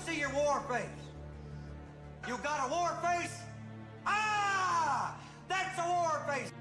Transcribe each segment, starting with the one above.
see your war face. You got a war face? Ah! That's a war face!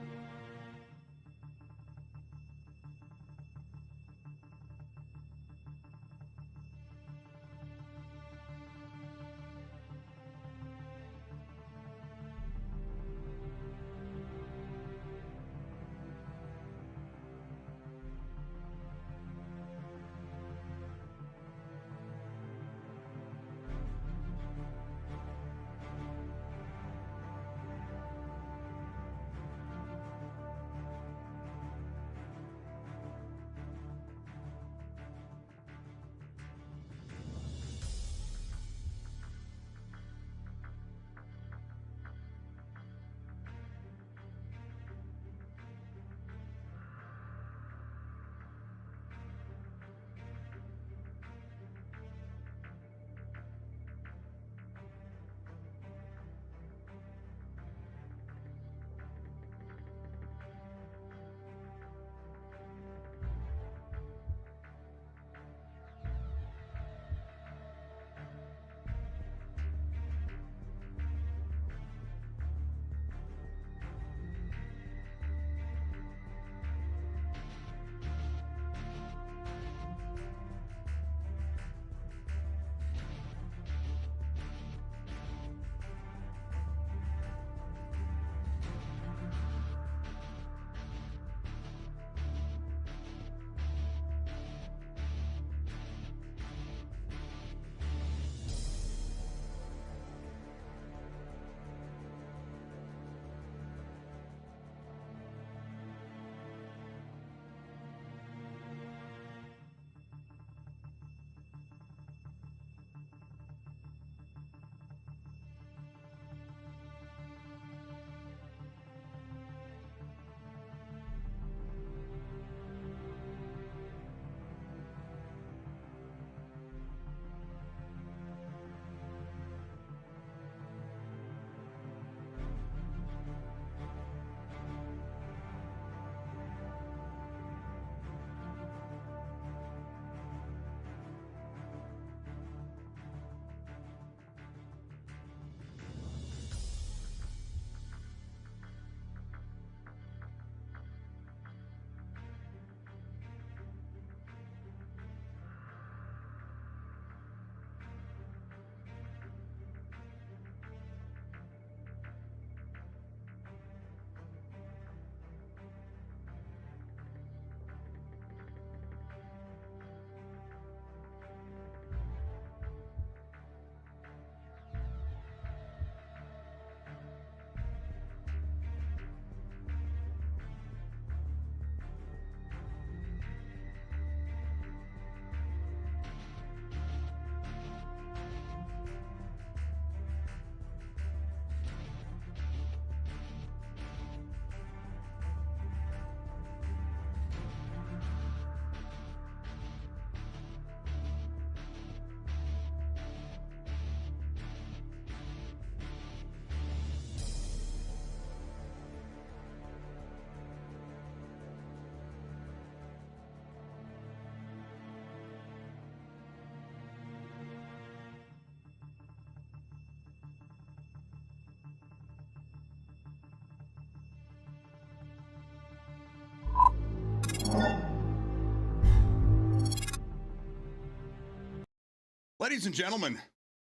Ladies and gentlemen,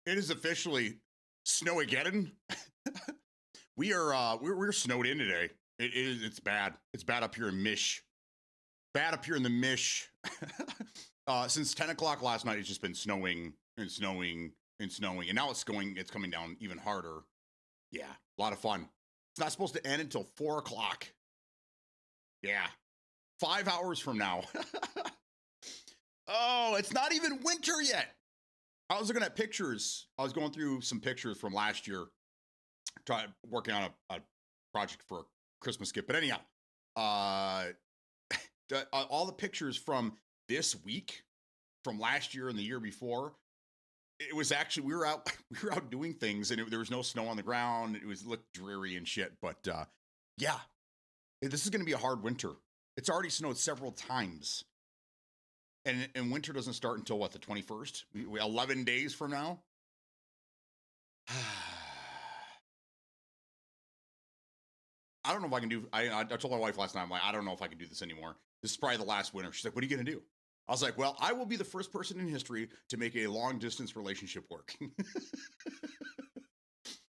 it is officially Snowageddon. We're snowed in today. It's bad. It's bad up here in Mish. Bad up here in the Mish. Since 10 o'clock last night, it's just been snowing and snowing and snowing, and now it's coming down even harder. Yeah, a lot of fun. It's not supposed to end until 4 o'clock. Yeah, 5 hours from now. Oh, it's not even winter yet. I was looking at pictures. I was going through some pictures from last year, working on a project for a Christmas gift. But anyhow, all the pictures from this week, from last year and the year before, it was actually we were out doing things, and there was no snow on the ground. It looked dreary and shit. But yeah, this is going to be a hard winter. It's already snowed several times. And winter doesn't start until what, the 21st? 11 days from now. I don't know if I can do. I told my wife last night, I'm like, I don't know if I can do this anymore. This is probably the last winter. She's like, what are you gonna do? I was like, well, I will be the first person in history to make a long distance relationship work.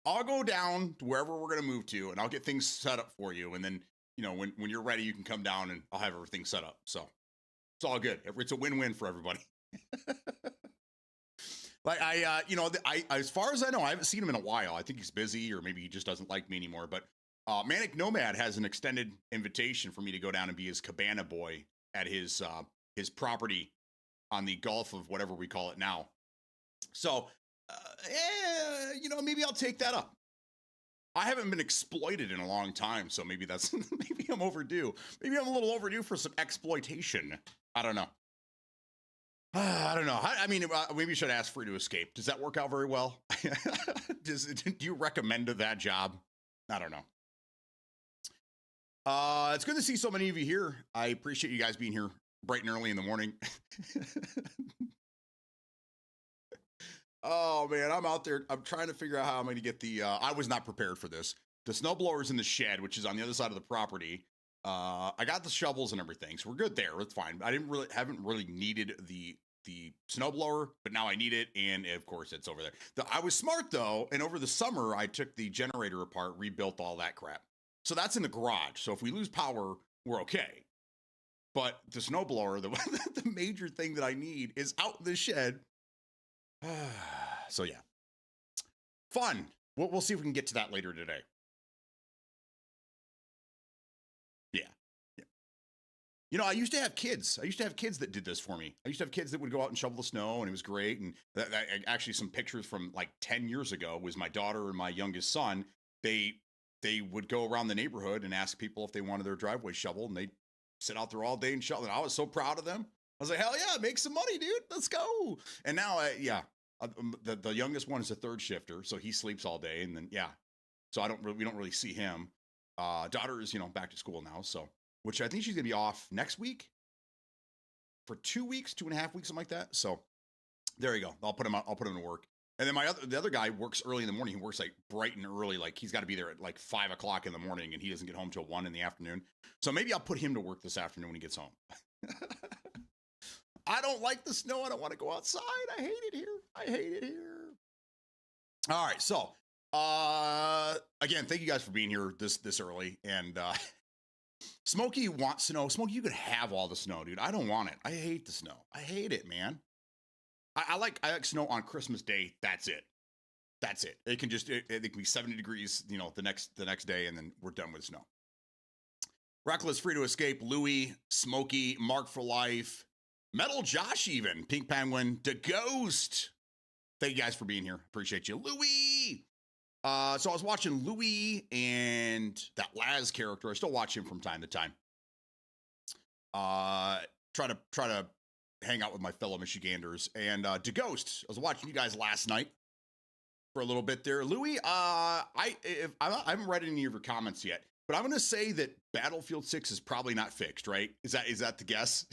I'll go down to wherever we're gonna move to, and I'll get things set up for you. And then, you know, when you're ready, you can come down, and I'll have everything set up. So it's all good. It's a win-win for everybody. Like you know, as far as I know, I haven't seen him in a while. I think he's busy, or maybe he just doesn't like me anymore. But Manic Nomad has an extended invitation for me to go down and be his cabana boy at his property on the Gulf of whatever we call it now. So, you know, maybe I'll take that up. I haven't been exploited in a long time, so maybe that's maybe I'm overdue. Maybe I'm a little overdue for some exploitation. I don't know. I don't know. I mean, maybe you should ask Free to Escape. Does that work out very well? Do you recommend that job? I don't know. It's good to see so many of you here. I appreciate you guys being here bright and early in the morning. Oh man, I'm out there. I'm trying to figure out how I'm going to get the. I was not prepared for this. The snowblower's in the shed, which is on the other side of the property. I got the shovels and everything, so we're good there. It's fine. I haven't really needed the snowblower, but now I need it, and of course it's over there. I was smart though, and over the summer I took the generator apart, rebuilt all that crap. So that's in the garage. So if we lose power, we're okay. But the snowblower, the major thing that I need, is out in the shed. So yeah, fun. We'll see if we can get to that later today. Yeah. You know, I used to have kids. I used to have kids that did this for me. I used to have kids that would go out and shovel the snow, and it was great. And actually, some pictures from like 10 years ago was my daughter and my youngest son. They would go around the neighborhood and ask people if they wanted their driveway shoveled, and they'd sit out there all day and shovel. And I was so proud of them. I was like, hell yeah, make some money, dude. Let's go. And now, the youngest one is a third shifter, so he sleeps all day. And then, so we don't really see him. Daughter is, back to school now, so. Which I think she's gonna be off next week for 2 weeks, 2.5 weeks, something like that. So there you go. I'll put him to work. And then the other guy works early in the morning. He works like bright and early. Like he's got to be there at like 5 o'clock in the morning, and he doesn't get home till 1 in the afternoon. So maybe I'll put him to work this afternoon when he gets home. I don't like the snow. I don't want to go outside. I hate it here. All right. So again, thank you guys for being here this early. And Smokey wants snow. Smokey, you could have all the snow, dude. I don't want it. I hate the snow. I hate it, man. I like snow on Christmas Day. That's it. It can be 70 degrees, the next day, and then we're done with snow. Reckless, Free to Escape, Louie, Smokey, Mark for Life, Metal Josh, even Pink Penguin, The Ghost. Thank you guys for being here. Appreciate you, Louie. So I was watching Louis and that Laz character. I still watch him from time to time. Try to hang out with my fellow Michiganders. And The Ghost, I was watching you guys last night for a little bit there. Louis, I haven't read any of your comments yet, but I'm going to say that Battlefield 6 is probably not fixed, right? Is that the guess?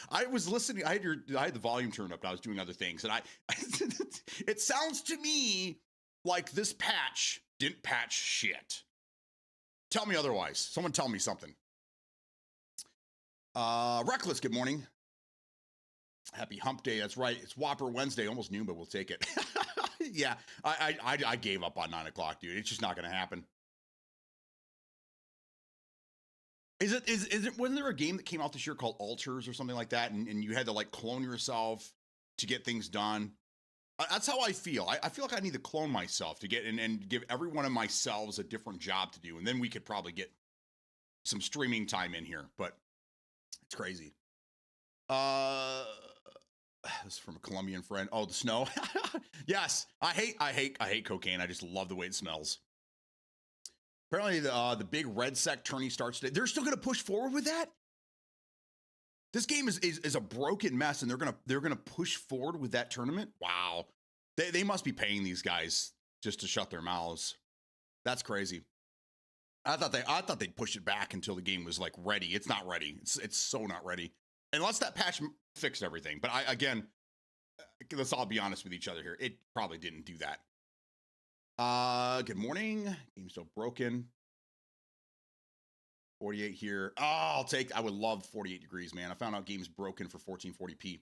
I was listening. I had the volume turned up. And I was doing other things, and it sounds to me like this patch didn't patch shit. Tell me otherwise. Someone tell me something. Reckless, good morning. Happy hump day. That's right. It's Whopper Wednesday. Almost noon, but we'll take it. Yeah, I gave up on 9 o'clock, dude. It's just not going to happen. Is it, wasn't there a game that came out this year called Alters or something like that? And you had to like clone yourself to get things done? That's how I feel. I feel like I need to clone myself to get and give every one of myself a different job to do. And then we could probably get some streaming time in here, but it's crazy. This is from a Colombian friend. Oh, the snow. Yes. I hate cocaine. I just love the way it smells. Apparently the big red sec tourney starts today. They're still going to push forward with that? This game is a broken mess, and they're gonna push forward with that tournament. Wow, they must be paying these guys just to shut their mouths. That's crazy. I thought they'd push it back until the game was like ready. It's not ready. It's so not ready. unless that patch fixed everything. But again, let's all be honest with each other here. It probably didn't do that. Good morning. Game's still broken. 48 here. Oh, I would love 48 degrees, man. I found out game's broken for 1440p.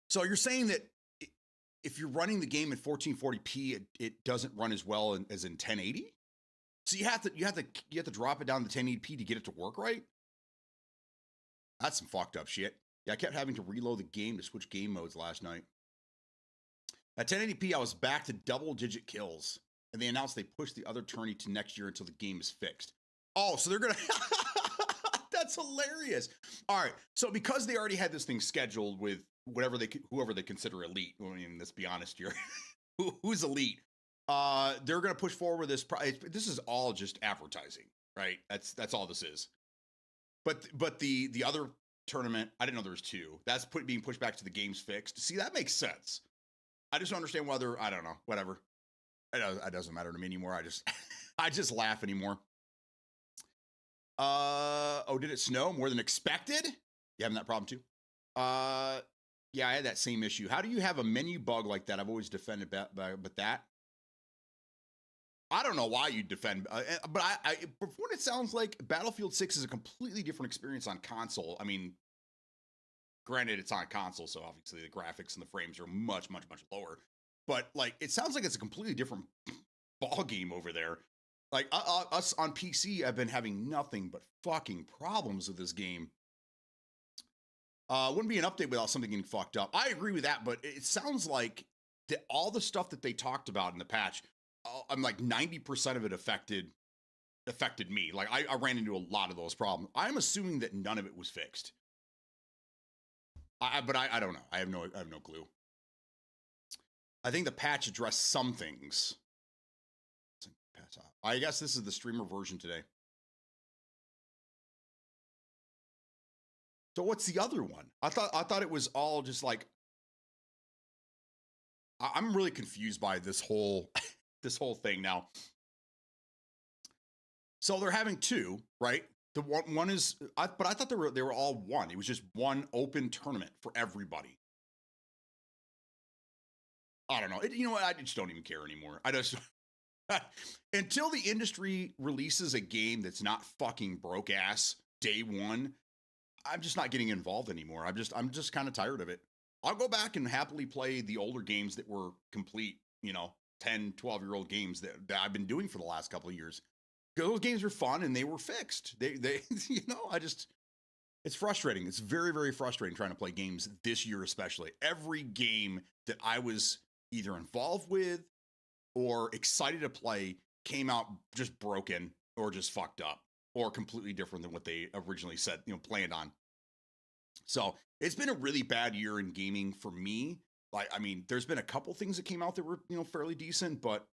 So you're saying that if you're running the game at 1440p, it doesn't run as well as in 1080? So you have to drop it down to 1080p to get it to work right? That's some fucked up shit. Yeah, I kept having to reload the game to switch game modes last night. At 1080p, I was back to double-digit kills, and they announced they pushed the other tourney to next year until the game is fixed. Oh, so they're gonna... That's hilarious. All right, so because they already had this thing scheduled with whoever they consider elite, I mean, let's be honest here, who's elite? They're gonna push forward this. This is all just advertising, right? That's all this is. But the other tournament, I didn't know there was two. That's being pushed back to the game's fixed. See, that makes sense. I just don't understand whether, I don't know, whatever. It doesn't matter to me anymore. I just laugh anymore. Oh, did it snow more than expected? You having that problem too? Yeah, I had that same issue. How do you have a menu bug like that? I've always defended but that. I don't know why you defend, but from what it sounds like, Battlefield 6 is a completely different experience on console. I mean, granted, it's on console, so obviously the graphics and the frames are much, much, much lower. But like, it sounds like it's a completely different ball game over there. Like us on PC, I've been having nothing but fucking problems with this game. Wouldn't be an update without something getting fucked up. I agree with that, but it sounds like that all the stuff that they talked about in the patch, I'm like 90% of it affected me. Like I ran into a lot of those problems. I'm assuming that none of it was fixed. But I don't know. I have no clue. I think the patch addressed some things. I guess this is the streamer version today. So what's the other one? I thought it was all just like. I'm really confused by this whole thing now. So they're having two, right? The one is, but I thought they were all one. It was just one open tournament for everybody. I don't know. You know what? I just don't even care anymore. I just until the industry releases a game that's not fucking broke ass day one, I'm just not getting involved anymore. I'm just kind of tired of it. I'll go back and happily play the older games that were complete, 10, 12-year-old games that I've been doing for the last couple of years. Those games were fun and they were fixed. They it's frustrating. It's very, very frustrating trying to play games this year, especially. Every game that I was either involved with or excited to play came out just broken or just fucked up or completely different than what they originally said, planned on. So it's been a really bad year in gaming for me. Like, I mean, there's been a couple things that came out that were, fairly decent, but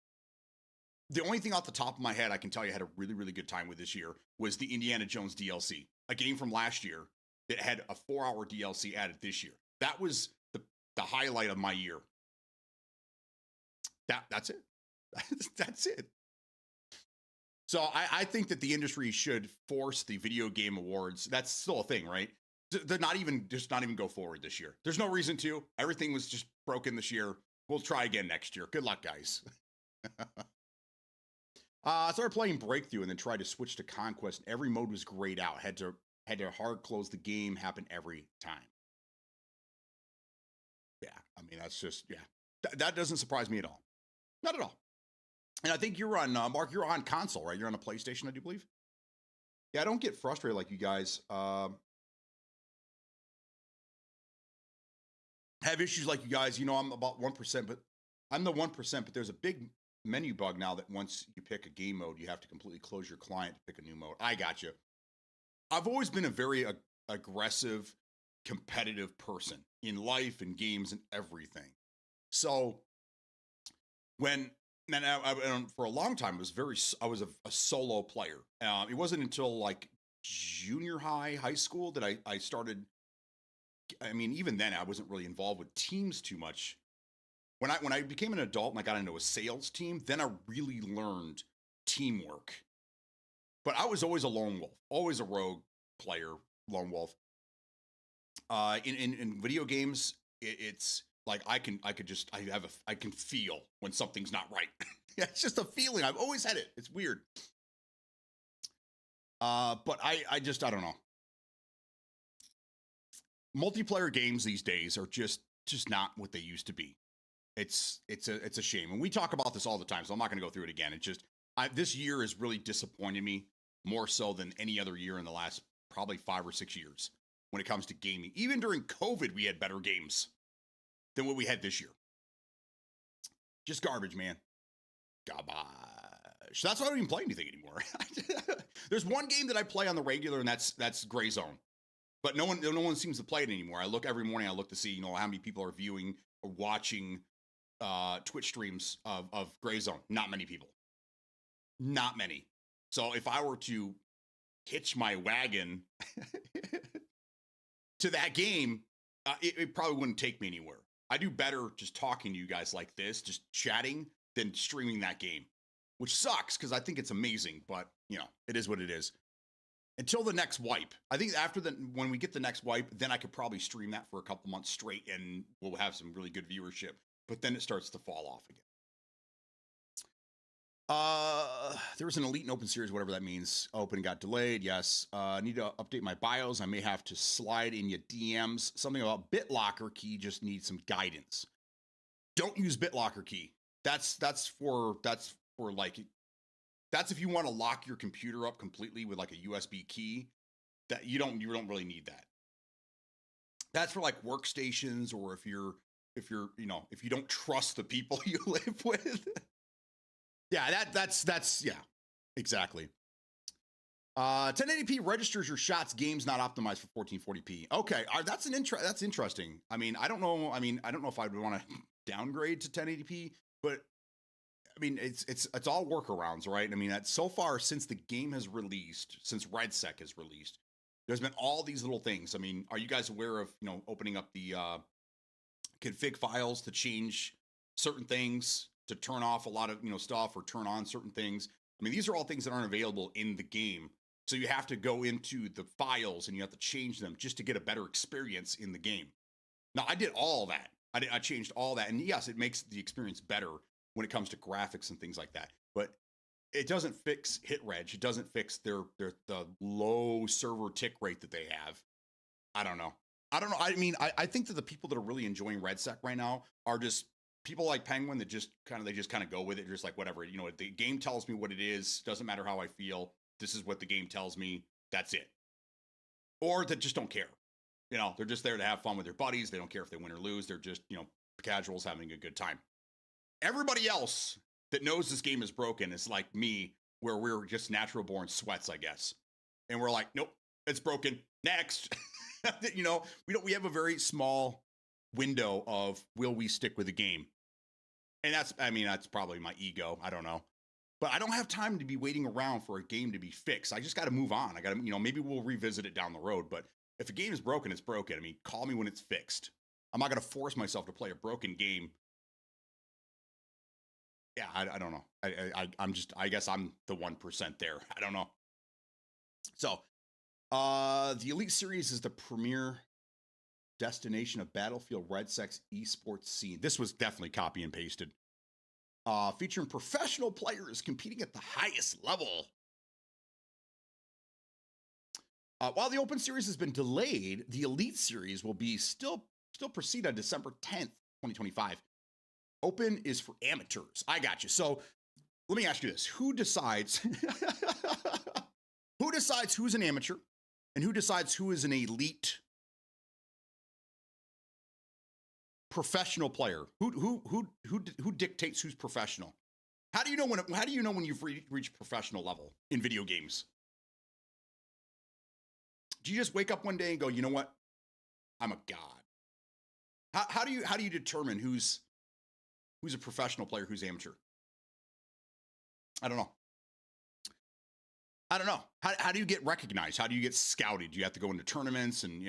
the only thing off the top of my head I can tell you I had a really, really good time with this year was the Indiana Jones DLC, a game from last year that had a 4-hour DLC added this year. That was the highlight of my year. That's it. That's it. So I think that the industry should force the video game awards. That's still a thing, right? They're not even go forward this year. There's no reason to. Everything was just broken this year. We'll try again next year. Good luck, guys. I started playing Breakthrough and then tried to switch to Conquest. Every mode was grayed out. Had to hard close the game. Happen every time. Yeah, I mean that's just that doesn't surprise me at all. Not at all. And I think you're on Mark. You're on console, right? You're on a PlayStation, I do believe. Yeah, I don't get frustrated like you guys. Have issues like you guys. I'm about 1%, but I'm the 1%. But there's a big menu bug now that once you pick a game mode, you have to completely close your client to pick a new mode. I got you. I've always been a very aggressive, competitive person in life and games and everything. So for a long time, I was a solo player. It wasn't until like junior high school that I started. I mean, even then I wasn't really involved with teams too much. When I became an adult and I got into a sales team, then I really learned teamwork. But I was always a lone wolf, always a rogue player, lone wolf. In video games, it's like I can feel when something's not right. It's just a feeling. I've always had it. It's weird. But I don't know. Multiplayer games these days are just not what they used to be. It's a shame, and we talk about this all the time, so I'm not going to go through it again. It's just this year has really disappointed me more so than any other year in the last probably 5 or 6 years when it comes to gaming. Even during COVID, we had better games than what we had this year. Just garbage, man. Garbage. That's why I don't even play anything anymore. There's one game that I play on the regular, and that's Gray Zone. But no one seems to play it anymore. I look every morning. I look to see how many people are viewing or watching Twitch streams of Gray Zone. Not many people. Not many. So if I were to hitch my wagon to that game, it probably wouldn't take me anywhere. I do better just talking to you guys like this, just chatting, than streaming that game, which sucks because I think it's amazing, but it is what it is. Until the next wipe. I think when we get the next wipe, then I could probably stream that for a couple months straight and we'll have some really good viewership, but then it starts to fall off again. There was an Elite and Open Series, whatever that means. Open got delayed. Yes. Need to update my bios. I may have to slide in your DMs. Something about BitLocker key just needs some guidance. Don't use BitLocker key. That's if you want to lock your computer up completely with like a USB key. That you don't really need that. That's for like workstations, or if you don't trust the people you live with. Yeah, that's yeah, exactly. 1080p registers your shots. Games not optimized for 1440p. Okay, that's interesting. I mean, I don't know if I would want to downgrade to 1080p, but I mean, it's all workarounds, right? I mean, so far since the game has released, since RedSec has released, there's been all these little things. I mean, are you guys aware of opening up the config files to change certain things, to turn off a lot of stuff, or turn on certain things? I mean, these are all things that aren't available in the game, so you have to go into the files and you have to change them just to get a better experience in the game. Now, I did all that. I changed all that, and yes, it makes the experience better when it comes to graphics and things like that. But it doesn't fix hit reg. It doesn't fix the low server tick rate that they have. I don't know. I mean, I think that the people that are really enjoying RedSec right now are just people like Penguin that just kind of go with it. Just like, whatever, the game tells me what it is. Doesn't matter how I feel. This is what the game tells me. That's it. Or that just don't care. They're just there to have fun with their buddies. They don't care if they win or lose. They're just, casuals having a good time. Everybody else that knows this game is broken is like me, where we're just natural born sweats, I guess. And we're like, nope, it's broken. Next. We have a very small window of, will we stick with the game? And that's probably my ego. I don't know. But I don't have time to be waiting around for a game to be fixed. I just got to move on. I got to, maybe we'll revisit it down the road. But if a game is broken, it's broken. I mean, call me when it's fixed. I'm not going to force myself to play a broken game. Yeah, I don't know. I guess I'm the 1% there. I don't know. So, the Elite Series is the premier destination of Battlefield RedSec's esports scene. This was definitely copy and pasted. Featuring professional players competing at the highest level. While the Open Series has been delayed, the Elite Series will be still proceed on December 10th, 2025. Open is for amateurs. I got you. So let me ask you this. Who decides who's an amateur and who decides who is an elite professional player? Who dictates who's professional? How do you know when you've reached professional level in video games? Do you just wake up one day and go, you know what? I'm a god. How do you determine who's a professional player, who's amateur? I don't know. How do you get recognized? How do you get scouted? Do you have to go into tournaments and,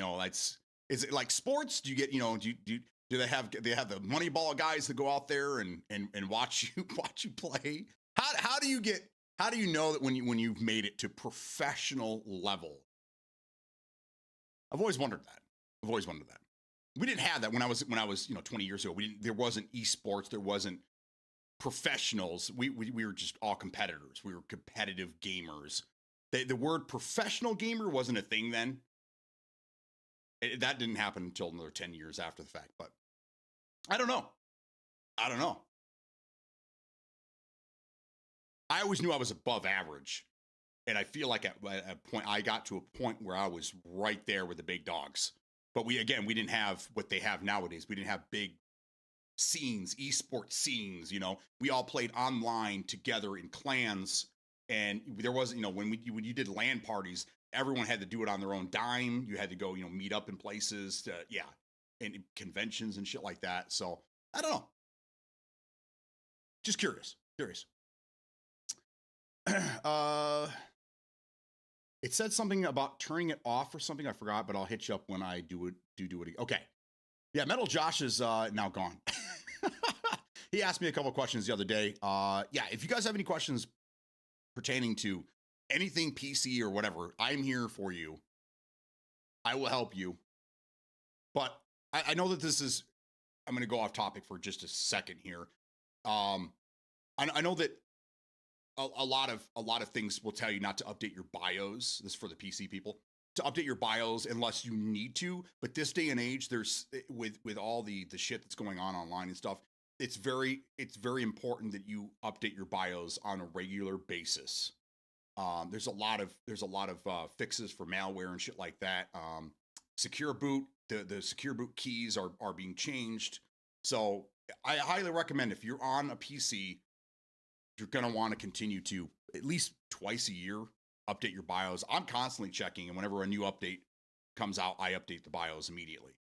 is it like sports? Do you get, do they have the Moneyball guys that go out there and watch you play? How do you know that when you've made it to professional level? I've always wondered that. I've always wanted that. We didn't have that when I was 20 years ago. There wasn't esports. There wasn't professionals. We were just all competitors. We were competitive gamers. The word professional gamer wasn't a thing then. That didn't happen until another 10 years after the fact. But I don't know. I always knew I was above average. And I feel like I got to a point where I was right there with the big dogs. But we didn't have what they have nowadays. We didn't have big scenes, esports scenes. We all played online together in clans, and there wasn't, when you did LAN parties, everyone had to do it on their own dime. You had to go, meet up in places, and conventions and shit like that. So I don't know. Just curious. It said something about turning it off or something. I forgot, but I'll hit you up when I do it again. Okay. Yeah, Metal Josh is now gone. He asked me a couple of questions the other day. If you guys have any questions pertaining to anything PC or whatever, I'm here for you. I will help you. But I know that I'm going to go off topic for just a second here. I know that a lot of things will tell you not to update your BIOS. This is for the PC people, to update your BIOS unless you need to. But this day and age, there's with all the shit that's going on online and stuff, it's very important that you update your BIOS on a regular basis. There's a lot of fixes for malware and shit like that. Secure boot, the secure boot keys are being changed. So I highly recommend, if you're on a PC, you're going to want to continue to at least twice a year update your BIOS. I'm constantly checking, and whenever a new update comes out, I update the BIOS immediately.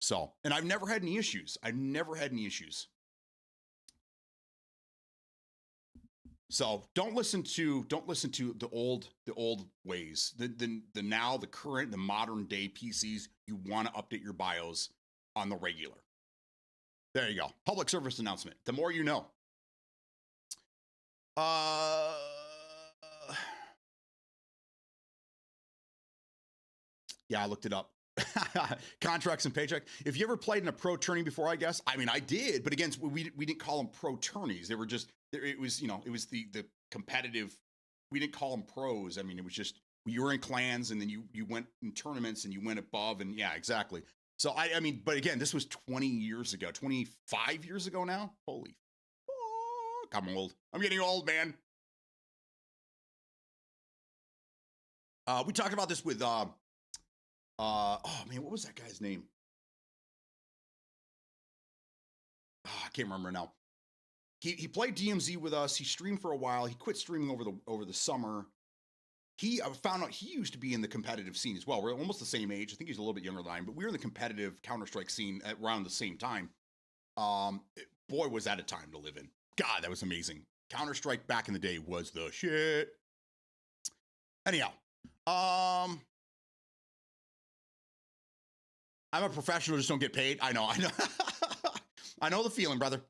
So, and I've never had any issues. So don't listen to the old ways. The current, the modern day PCs, you want to update your BIOS on the regular. There you go. Public service announcement. The more you know. Yeah, I looked it up. Contracts and paycheck. If you ever played in a pro tourney before, I guess. I mean, I did, but again, we didn't call them pro tourneys. They were just, it was the competitive. We didn't call them pros. I mean, it was just, you were in clans, and then you went in tournaments, and you went above, and yeah, exactly. So I mean, but again, this was 25 years ago now. Holy fuck, I'm old. I'm getting old, man. We talked about this with oh man, what was that guy's name? Oh, I can't remember now. He played DMZ with us. He streamed for a while. He quit streaming over the summer. I found out he used to be in the competitive scene as well. We're almost the same age. I think he's a little bit younger than I am, but we were in the competitive Counter-Strike scene at around the same time. Boy, was that a time to live in. God, that was amazing. Counter-Strike back in the day was the shit. Anyhow, I'm a professional, just don't get paid. I know. I know the feeling, brother.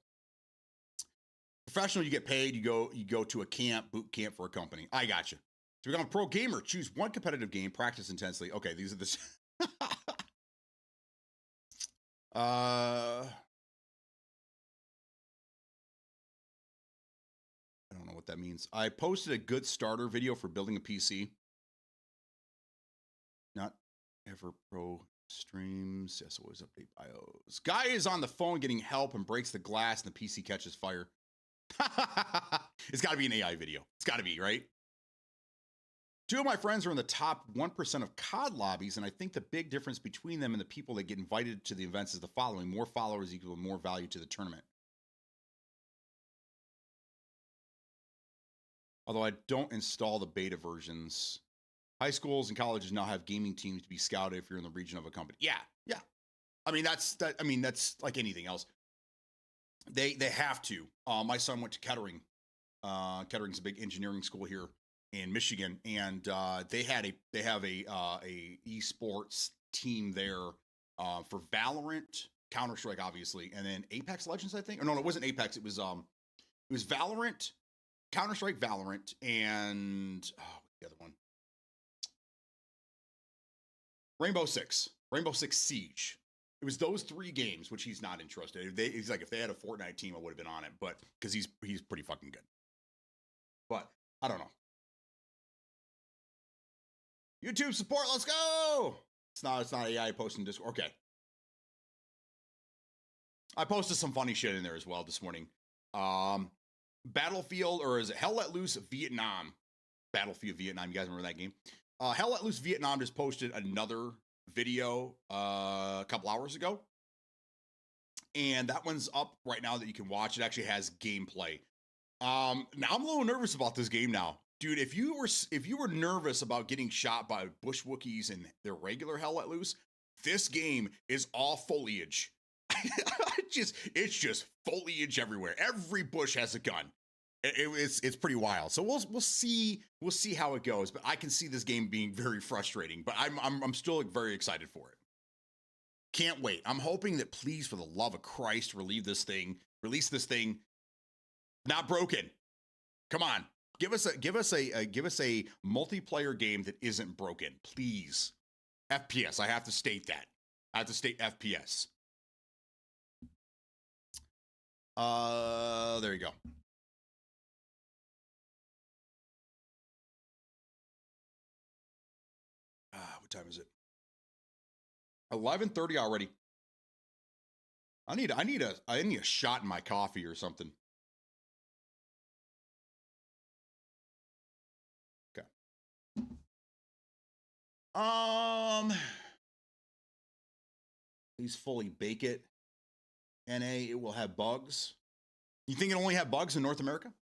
Professional, you get paid. You go to a boot camp for a company. I got you. To become a pro gamer, choose one competitive game, practice intensely. Okay, these are the. I don't know what that means. I posted a good starter video for building a PC. Not ever pro streams. Yes, always update BIOS. Guy is on the phone getting help and breaks the glass, and the PC catches fire. It's got to be an AI video. It's got to be, right? Two of my friends are in the top 1% of COD lobbies, and I think the big difference between them and the people that get invited to the events is the following: more followers equal more value to the tournament. Although I don't install the beta versions. High schools and colleges now have gaming teams to be scouted if you're in the region of a company. Yeah. I mean, that's like anything else. They have to. My son went to Kettering. Kettering's a big engineering school here in Michigan, and they have a esports team there for Valorant, Counter-Strike, obviously, and then Apex Legends, I think. Or no, it wasn't Apex. It was Valorant, Counter-Strike, Valorant, and the other one. Rainbow Six Siege. It was those 3 games, which he's not interested. He's like, if they had a Fortnite team, I would have been on it, but because he's pretty fucking good. But I don't know. YouTube support, let's go. It's not AI posting Discord. Okay. I posted some funny shit in there as well this morning. Battlefield, or is it Hell Let Loose Vietnam? Battlefield Vietnam. You guys remember that game? Hell Let Loose Vietnam just posted another video a couple hours ago. And that one's up right now that you can watch. It actually has gameplay. Now I'm a little nervous about this game now. Dude, if you were nervous about getting shot by bush Wookiees in their regular Hell Let Loose, this game is all foliage. It's just foliage everywhere. Every bush has a gun. It's pretty wild. So we'll see how it goes. But I can see this game being very frustrating. But I'm still very excited for it. Can't wait. I'm hoping that, please, for the love of Christ, release this thing not broken. Come on, give us a multiplayer game that isn't broken, please. FPS. I have to state that. I have to state FPS. There you go. What time is it? 11:30 already. I need a shot in my coffee or something. Okay. Please fully bake it. NA, it will have bugs. You think it only have bugs in North America?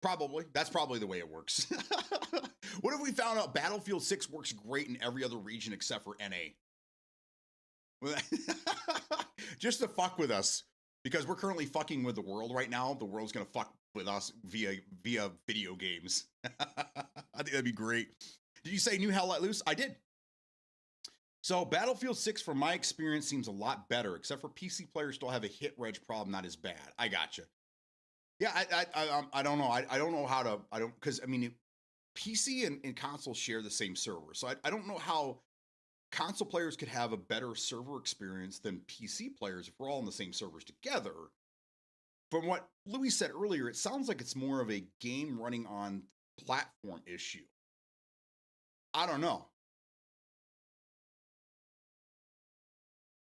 Probably. That's probably the way it works. What if we found out Battlefield 6 works great in every other region except for NA? Just to fuck with us, because we're currently fucking with the world right now. The world's gonna fuck with us via video games. I think that'd be great. Did you say new Hell Let Loose? I did. So Battlefield 6, from my experience, seems a lot better, except for PC players still have a hit reg problem, not as bad. I gotcha. Yeah, I don't know. I don't know how to. I don't, because I mean, PC and console share the same server, so I don't know how console players could have a better server experience than PC players if we're all in the same servers together. From what Louis said earlier, it sounds like it's more of a game running on platform issue. I don't know.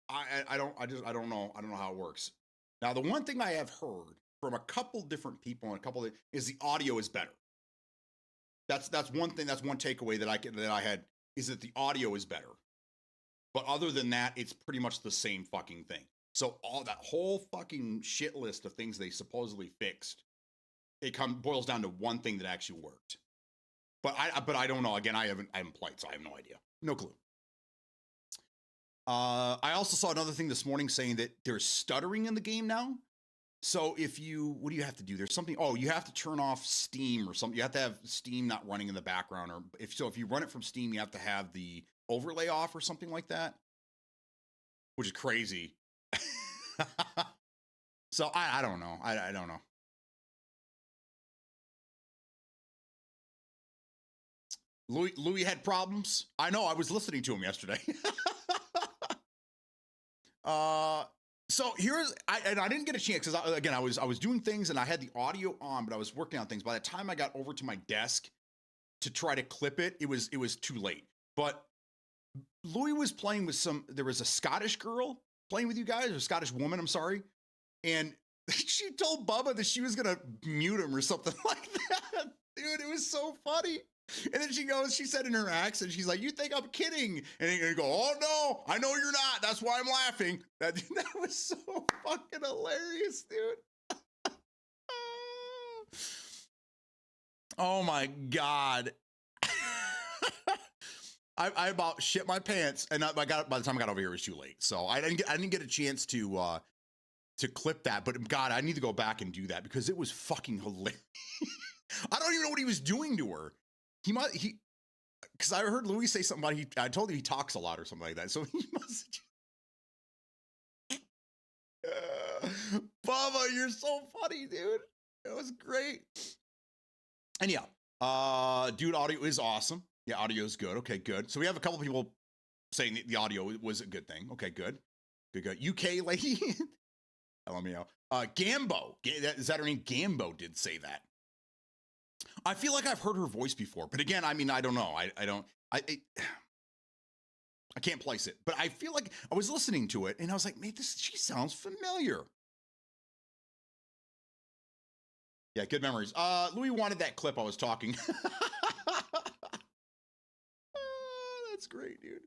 I don't know how it works. Now, the one thing I have heard from a couple different people and is the audio is better. That's one thing. That's one takeaway that I had, is that the audio is better. But other than that, it's pretty much the same fucking thing. So all that whole fucking shit list of things they supposedly fixed, it boils down to one thing that actually worked. But I don't know. Again, I haven't played, so I have no idea. No clue. I also saw another thing this morning saying that there's stuttering in the game now. So what do you have to do? There's something, you have to turn off Steam or something. You have to have Steam not running in the background, or if you run it from Steam, you have to have the overlay off or something like that, which is crazy. So I don't know. I don't know. Louis had problems. I know. I was listening to him yesterday. So I didn't get a chance, because I was doing things and I had the audio on, but I was working on things. By the time I got over to my desk to try to clip it, it was too late. But Louis was playing with there was a Scottish girl playing with you guys, or a Scottish woman, I'm sorry. And she told Bubba that she was going to mute him or something like that. Dude, it was so funny. And then she said in her accent, she's like, "You think I'm kidding?" And you go, "Oh no, I know you're not. That's why I'm laughing." That was so fucking hilarious, dude. Oh my God. I about shit my pants, and by the time I got over here, it was too late. So I didn't get a chance to clip that. But God, I need to go back and do that, because it was fucking hilarious. I don't even know what he was doing to her. Because I heard Louis say something about I told you he talks a lot or something like that. So he must. Bubba, you're so funny, dude. It was great. And yeah, dude, audio is awesome. Yeah, audio's good. Okay, good. So we have a couple people saying the audio was a good thing. Okay, good. Good. UK lady. LMAO. Gambo. Is that her name? Gambo did say that. I feel like I've heard her voice before, but again, I mean, I don't know. I can't place it, but I feel like I was listening to it and I was like, man, she sounds familiar. Yeah, good memories. Louis wanted that clip I was talking. Oh, that's great, dude.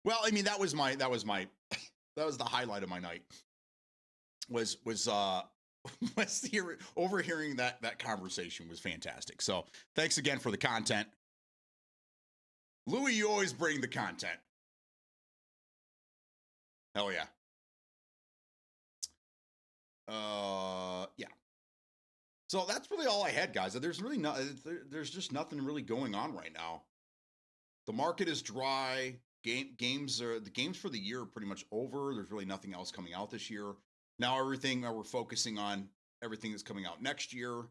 Well, I mean, that was the highlight of my night. Was overhearing that conversation was fantastic. So thanks again for the content. Louis, you always bring the content. Hell yeah. Yeah. So that's really all I had, guys. There's really there's just nothing really going on right now. The market is dry. The games for the year are pretty much over. There's really nothing else coming out this year. Now we're focusing on everything that's coming out next year.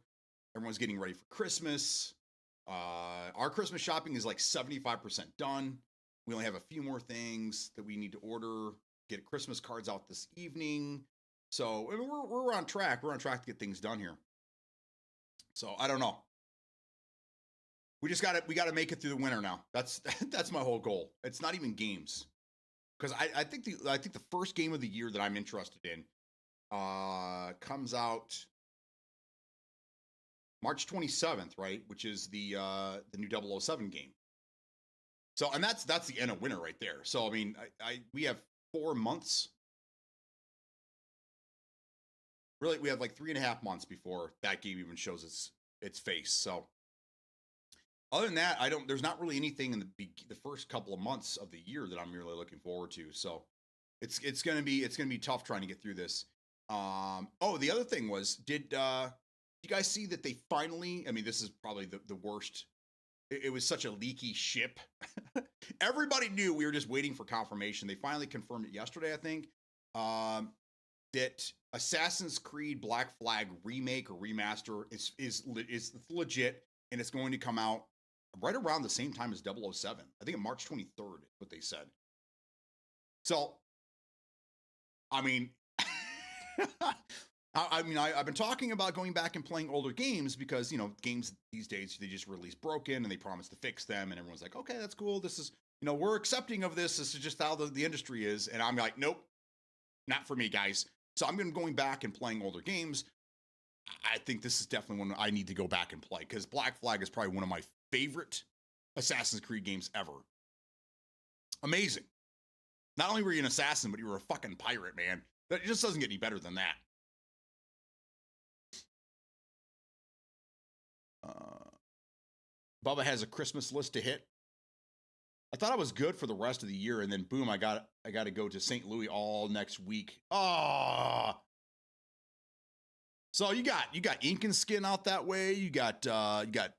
Everyone's getting ready for Christmas. Our Christmas shopping is like 75% done. We only have a few more things that we need to order. Get Christmas cards out this evening. So I mean, we're on track. We're on track to get things done here. So I don't know. We gotta make it through the winter now. That's my whole goal. It's not even games, because I think the first game of the year that I'm interested in comes out March 27th, right? Which is the new 007 game. So, and that's the end of winter right there. So I mean, we have 4 months. Really, we have like 3.5 months before that game even shows its face. So other than that, there's not really anything in the first couple of months of the year that I'm really looking forward to. So it's gonna be tough trying to get through this. The other thing was, did you guys see that they finally? I mean, this is probably the worst. It was such a leaky ship. Everybody knew. We were just waiting for confirmation. They finally confirmed it yesterday, I think. That Assassin's Creed Black Flag remake or remaster is legit, and it's going to come out right around the same time as 007. I think on March 23rd is what they said. So, I mean, I've been talking about going back and playing older games because, games these days, they just release broken and they promise to fix them. And everyone's like, okay, that's cool. This is, we're accepting of this. This is just how the industry is. And I'm like, nope, not for me, guys. So I'm going back and playing older games. I think this is definitely one I need to go back and play, because Black Flag is probably one of my favorite Assassin's Creed games ever. Amazing. Not only were you an assassin, but you were a fucking pirate, man. That just doesn't get any better than that. Bubba has a Christmas list to hit. I thought I was good for the rest of the year, and then boom, I got to go to St. Louis all next week. Oh. So you got Ink and Skin out that way. You got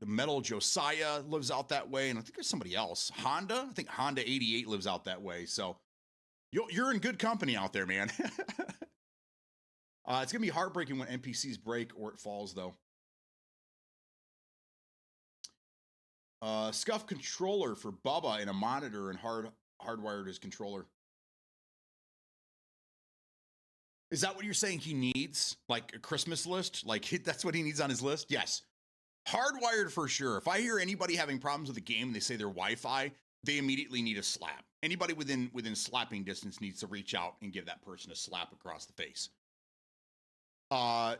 Metal Josiah lives out that way, and I think there's somebody else. Honda, I think Honda 88 lives out that way. So you're in good company out there, man. It's gonna be heartbreaking when NPCs break or it falls, though. Scuff controller for Bubba and a monitor and hardwired his controller. Is that what you're saying he needs? Like a Christmas list? Like that's what he needs on his list? Yes. Hardwired for sure. If I hear anybody having problems with the game and they say they're Wi-Fi, they immediately need a slap. Anybody within slapping distance needs to reach out and give that person a slap across the face. I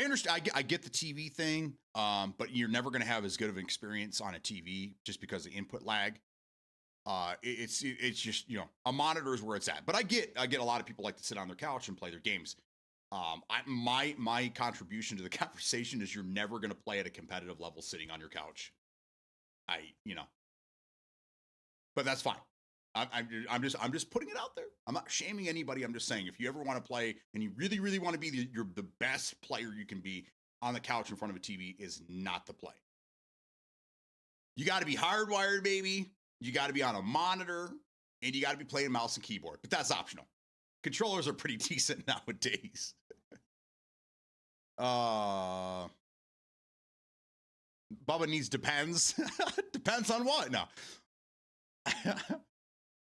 understand. I get the TV thing, but you're never going to have as good of an experience on a TV just because of input lag. It's just, a monitor is where it's at. But I get a lot of people like to sit on their couch and play their games. My contribution to the conversation is you're never going to play at a competitive level sitting on your couch. But that's fine. I'm just putting it out there. I'm not shaming anybody. I'm just saying, if you ever want to play and you really, really want to be the best player you can be, on the couch in front of a TV is not the play. You got to be hardwired, baby. You got to be on a monitor, and you got to be playing mouse and keyboard, but that's optional. Controllers are pretty decent nowadays. Bubba needs depends. Depends on what? No.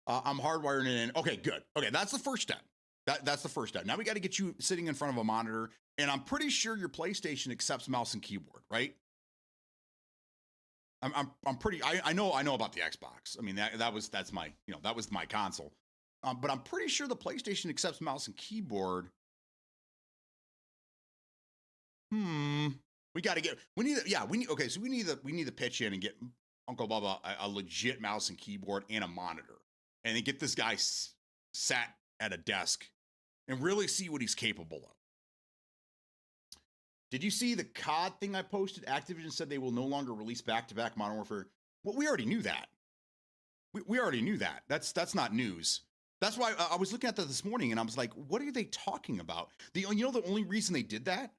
I'm hardwiring it in. Okay, good. Okay, that's the first step. That's the first step. Now we got to get you sitting in front of a monitor, and I'm pretty sure your PlayStation accepts mouse and keyboard, right? I'm pretty. I know about the Xbox. I mean that's my that was my console. But I'm pretty sure the PlayStation accepts mouse and keyboard. We got to get. We need. Yeah. We need. Okay. So we need to pitch in and get Uncle Bubba a legit mouse and keyboard and a monitor, and then get this guy sat at a desk and really see what he's capable of. Did you see the COD thing I posted? Activision said they will no longer release back-to-back Modern Warfare. Well, we already knew that. We already knew that. That's not news. That's why I was looking at that this morning and I was like, what are they talking about? The only reason they did that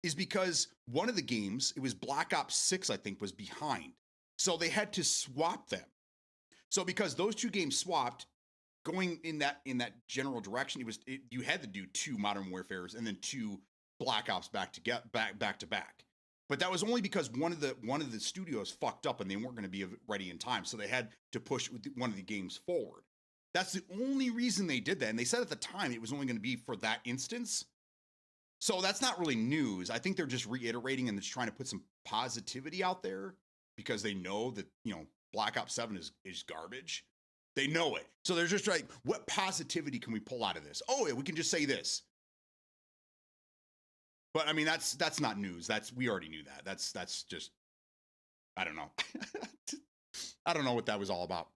is because one of the games, it was Black Ops 6, I think, was behind. So they had to swap them. So because those two games swapped, going in that general direction, you had to do 2 Modern Warfares and then 2 Black Ops back to back. But that was only because one of the studios fucked up and they weren't going to be ready in time, so they had to push one of the games forward. That's the only reason they did that. And they said at the time it was only going to be for that instance. So that's not really news. I think they're just reiterating and just trying to put some positivity out there because they know that Black Ops 7 is garbage. They know it. So they're just like, what positivity can we pull out of this? Oh, yeah, we can just say this. But I mean, that's not news. We already knew that. That's just, I don't know. I don't know what that was all about.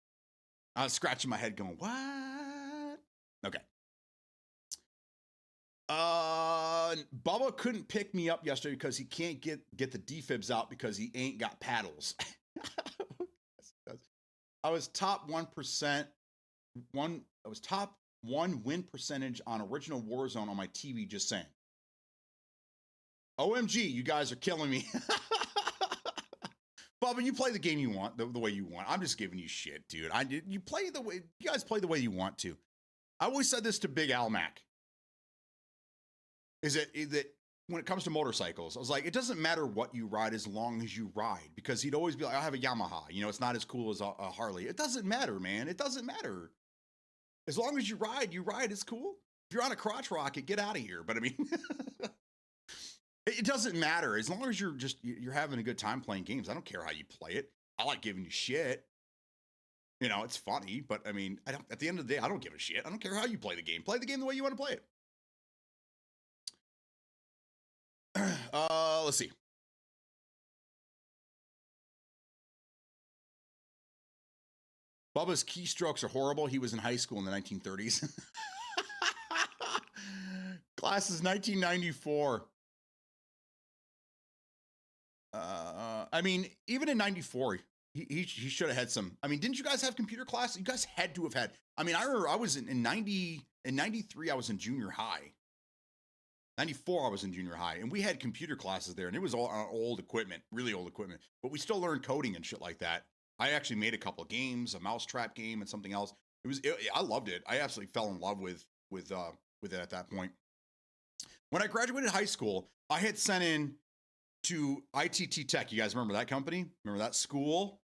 I was scratching my head going, what? Okay. Bubba couldn't pick me up yesterday because he can't get the defibs out because he ain't got paddles. I was top 1%. I was top 1 win percentage on original Warzone on my TV, just saying. OMG, you guys are killing me. Bubba, you play the game you want, the way you want. I'm just giving you shit, dude. You guys play the way you want to. I always said this to Big Al Mac. Is that when it comes to motorcycles, I was like, it doesn't matter what you ride as long as you ride, because he'd always be like, I have a Yamaha, it's not as cool as a Harley. It doesn't matter, man. It doesn't matter. As long as you ride, it's cool. If you're on a crotch rocket, get out of here. But I mean, it doesn't matter. As long as you're having a good time playing games. I don't care how you play it. I like giving you shit. It's funny, but I mean, at the end of the day, I don't give a shit. I don't care how you play the game. Play the game the way you want to play it. Let's see. Bubba's keystrokes are horrible. He was in high school in the 1930s. Class is 1994. I mean, even in 94, he should have had some. I mean, didn't you guys have computer class? You guys had to have had. I mean, I remember I was in 93, I was in junior high. 94, I was in junior high, and we had computer classes there, and it was all old equipment, really old equipment, but we still learned coding and shit like that. I actually made a couple of games, a mousetrap game and something else. I loved it. I absolutely fell in love with it at that point. When I graduated high school, I had sent in to ITT Tech. You guys remember that company? Remember that school?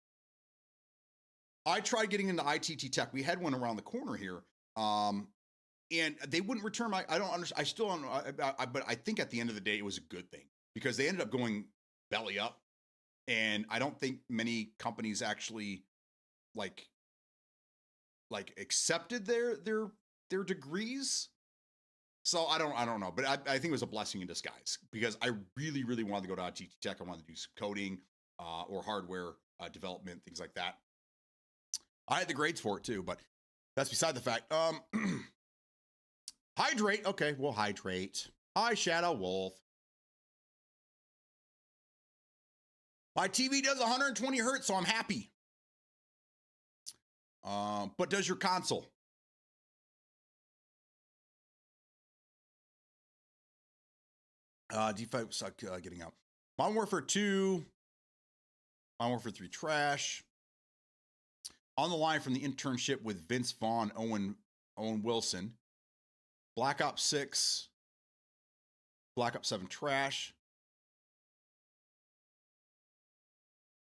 I tried getting into ITT Tech. We had one around the corner here. And they wouldn't return I don't understand. I still don't know. But I think at the end of the day, it was a good thing because they ended up going belly up. And I don't think many companies actually like accepted their degrees. So I don't know, but I think it was a blessing in disguise because I really, really wanted to go to ITT Tech. I wanted to do some coding or hardware development, things like that. I had the grades for it too, but that's beside the fact. Hydrate. Okay, we'll hydrate. Hi, Shadow Wolf. My TV does 120 hertz, so I'm happy. But does your console? D5 suck getting out. Modern Warfare 2. Modern Warfare 3 trash. On the line from the internship with Vince Vaughn, Owen Wilson. Black Ops 6. Black Ops 7 trash.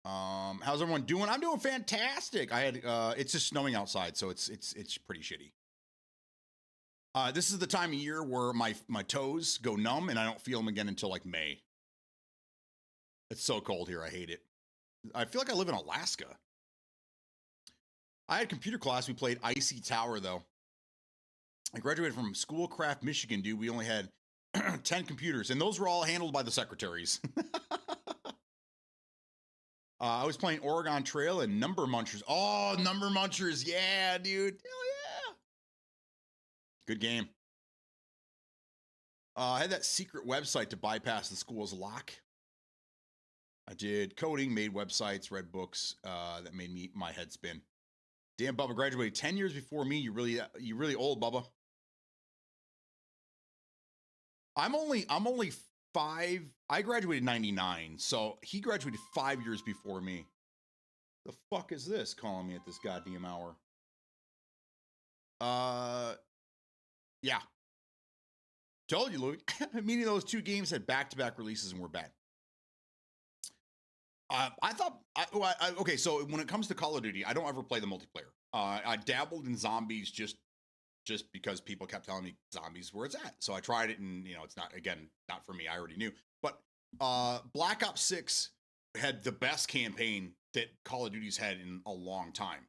How's everyone doing? I'm doing fantastic. I had it's just snowing outside, so it's pretty shitty. This is the time of year where my toes go numb and I don't feel them again until like May. It's so cold here. I hate it. I feel like I live in Alaska. I had computer class. We played Icy Tower though. I graduated from Schoolcraft, Michigan, dude. We only had 10 computers, and those were all handled by the secretaries. I was playing Oregon Trail and Number Munchers. Oh, Number Munchers. Yeah, dude. Hell yeah. Good game. I had that secret website to bypass the school's lock. I did coding, made websites, read books that made my head spin. Damn, Bubba graduated 10 years before me. You really old, Bubba. I'm only 5. I graduated in 99, so he graduated 5 years before me. The fuck is this calling me at this goddamn hour? Yeah. Told you, Louis. Meaning those 2 games had back-to-back releases and were bad. Okay, so when it comes to Call of Duty, I don't ever play the multiplayer. I dabbled in zombies just because people kept telling me zombies where it's at. So I tried it, and it's not for me. I already knew. But Black Ops 6 had the best campaign that Call of Duty's had in a long time.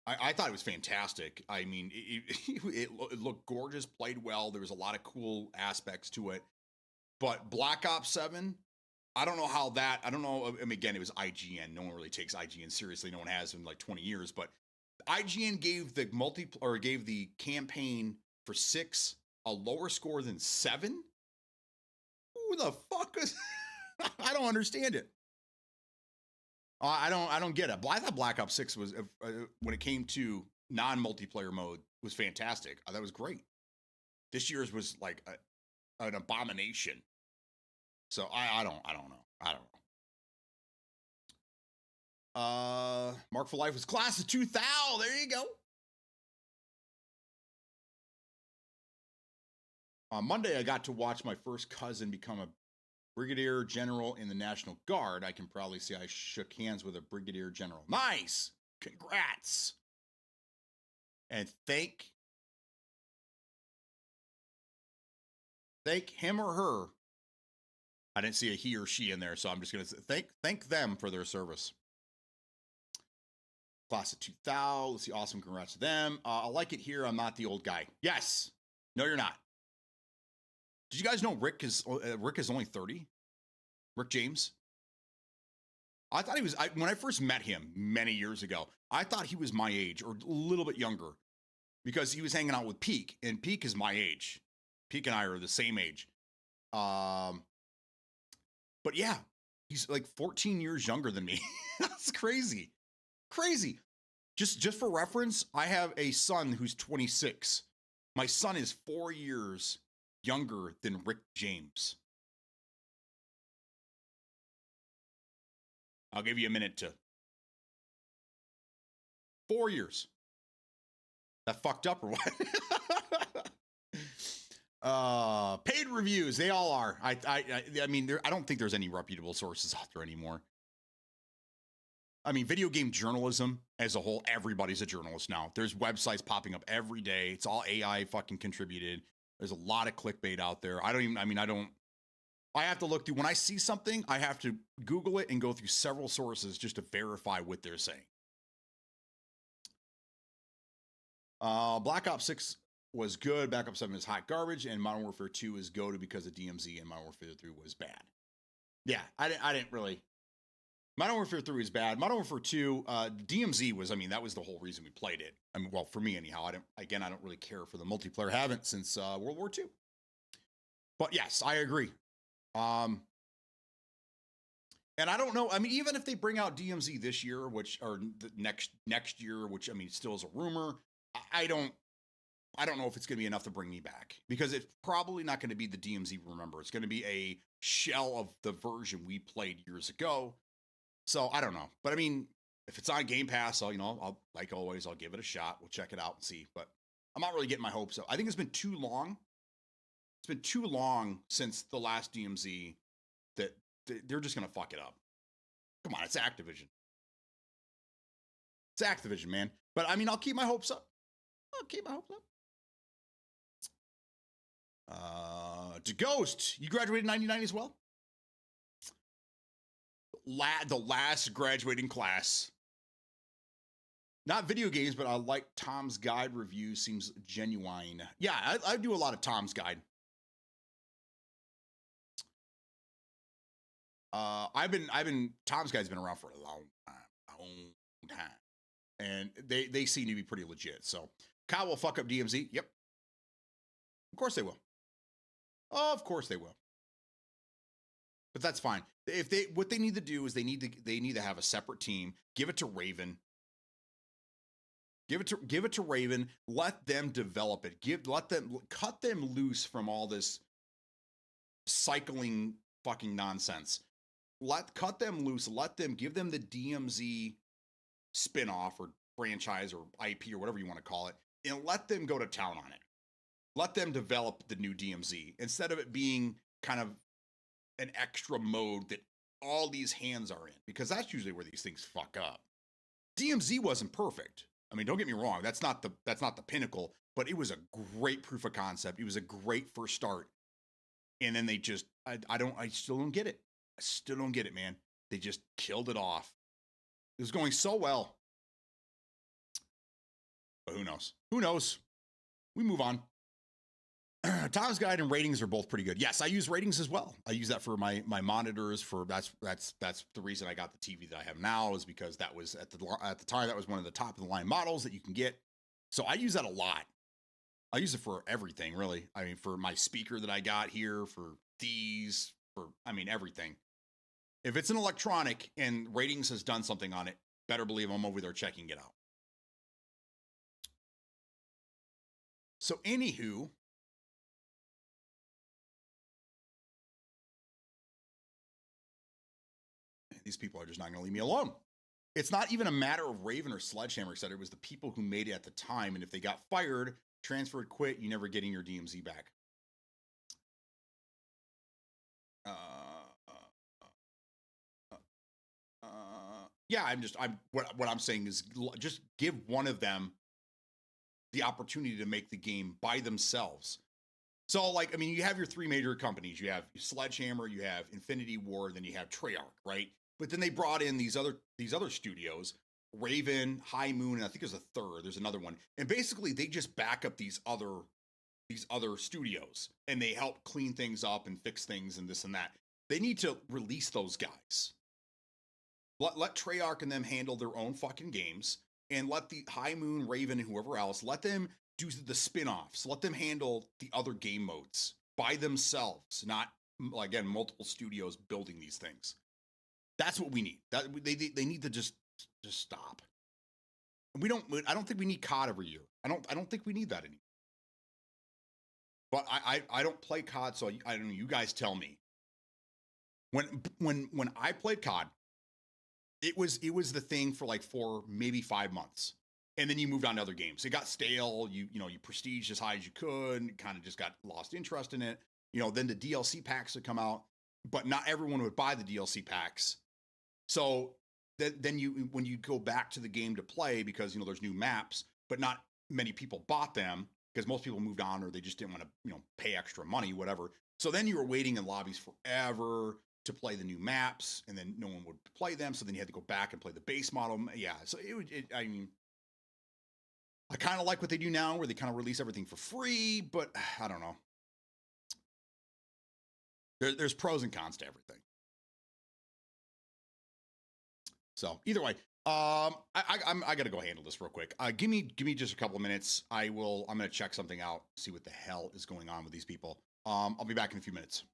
I thought it was fantastic. I mean, it looked gorgeous, played well. There was a lot of cool aspects to it. But Black Ops 7, I don't know how that. I don't know. I mean, again, it was IGN. No one really takes IGN seriously. No one has in like 20 years. But IGN gave the campaign for 6 a lower score than 7. Who the fuck is? I don't understand it. I don't get it. I thought Black Ops 6 was when it came to non-multiplayer mode was fantastic. That was great. This year's was like an abomination. So I don't know. Mark for Life was class of 2000. There you go. On Monday, I got to watch my first cousin become a brigadier general in the National Guard. I can proudly say I shook hands with a brigadier general. Nice. Congrats. And thank him or her. I didn't see a he or she in there, so I'm just going to thank them for their service. Class of 2000. Let's see. Awesome. Congrats to them. I like it here. I'm not the old guy. Yes. No, you're not. Did you guys know Rick is only 30? Rick James? I thought he was, when I first met him many years ago, I thought he was my age or a little bit younger because he was hanging out with Peak, and Peak is my age. Peak and I are the same age. But yeah, he's like 14 years younger than me. That's crazy. Crazy. Just for reference, I have a son who's 26. My son is 4 years younger than Rick James. I'll give you a minute to. 4 years. That fucked up or what? Paid reviews, they all are. I mean, I don't think there's any reputable sources out there anymore. I mean, video game journalism as a whole, everybody's a journalist now. There's websites popping up every day. It's all AI fucking contributed. There's a lot of clickbait out there. I have to look through, when I see something, I have to Google it and go through several sources just to verify what they're saying. Black Ops 6 was good. Black Ops 7 is hot garbage, and Modern Warfare 2 is goated because of DMZ, and Modern Warfare 3 was bad. Yeah, I didn't really. Modern Warfare 3 was bad. Modern Warfare 2, DMZ was, that was the whole reason we played it. Well, for me anyhow. I don't really care for the multiplayer. Haven't since World War II. But yes, I agree. And I don't know. Even if they bring out DMZ this year, or the next year, which still is a rumor, I don't know if it's going to be enough to bring me back, because it's probably not going to be the DMZ. Remember, it's going to be a shell of the version we played years ago. So I don't know, but if it's on Game Pass, I'll like always, I'll give it a shot. We'll check it out and see. But I'm not really getting my hopes up. I think it's been too long. It's been too long since the last DMZ that they're just gonna fuck it up. Come on, it's Activision. It's Activision, man. But I mean, I'll keep my hopes up. To Ghost, you graduated in 99 as well? The last graduating class. Not video games, but I like Tom's Guide review. Seems genuine. Yeah, I do a lot of Tom's Guide. Tom's Guide's been around for a long time. And they seem to be pretty legit. So Kyle will fuck up DMZ. Yep. Of course they will. Of course they will. But that's fine. What they need to do is they need to have a separate team. Give it to Raven. Give it to Raven. Let them develop it. Cut them loose from all this cycling fucking nonsense. Cut them loose. Give them the DMZ spinoff or franchise or IP or whatever you want to call it, and let them go to town on it. Let them develop the new DMZ instead of it being kind of an extra mode that all these hands are in, because that's usually where these things fuck up. DMZ wasn't perfect. I mean, don't get me wrong. That's not the pinnacle, but it was a great proof of concept. It was a great first start. And then they just, I still don't get it. I still don't get it, man. They just killed it off. It was going so well. But who knows? Who knows? We move on. Tom's Guide and ratings are both pretty good. Yes, I use ratings as well. I use that for my monitors. That's the reason I got the TV that I have now, is because that was at the time that was one of the top of the line models that you can get. So I use that a lot. I use it for everything, really. I mean, for my speaker that I got here, for these, everything. If it's an electronic and ratings has done something on it, better believe I'm over there checking it out. So anywho, these people are just not going to leave me alone. It's not even a matter of Raven or Sledgehammer, etc. It was the people who made it at the time. And if they got fired, transferred, quit, you never getting your DMZ back. Yeah, what I'm saying is just give one of them the opportunity to make the game by themselves. So, you have your three major companies. You have Sledgehammer, you have Infinity Ward, then you have Treyarch, right? But then they brought in these other studios, Raven, High Moon, and I think there's a third. There's another one, and basically they just back up these other studios, and they help clean things up and fix things and this and that. They need to release those guys. Let Treyarch and them handle their own fucking games, and let the High Moon, Raven, and whoever else, let them do the spin-offs. Let them handle the other game modes by themselves, not, again, multiple studios building these things. That's what we need. They need to just stop. I don't think we need COD every year. I don't think we need that anymore. But I don't play COD, so I don't know. You guys tell me. When I played COD, it was the thing for like 4, maybe 5 months. And then you moved on to other games. It got stale. You prestiged as high as you could, kind of just got lost interest in it. Then the DLC packs would come out, but not everyone would buy the DLC packs. So then when you go back to the game to play, because there's new maps, but not many people bought them because most people moved on, or they just didn't want to pay extra money, whatever. So then you were waiting in lobbies forever to play the new maps, and then no one would play them. So then you had to go back and play the base model. Yeah. So I kind of like what they do now, where they kind of release everything for free, but I don't know. There's pros and cons to everything. So either way, I got to go handle this real quick. Give me just a couple of minutes. I'm going to check something out, see what the hell is going on with these people. I'll be back in a few minutes.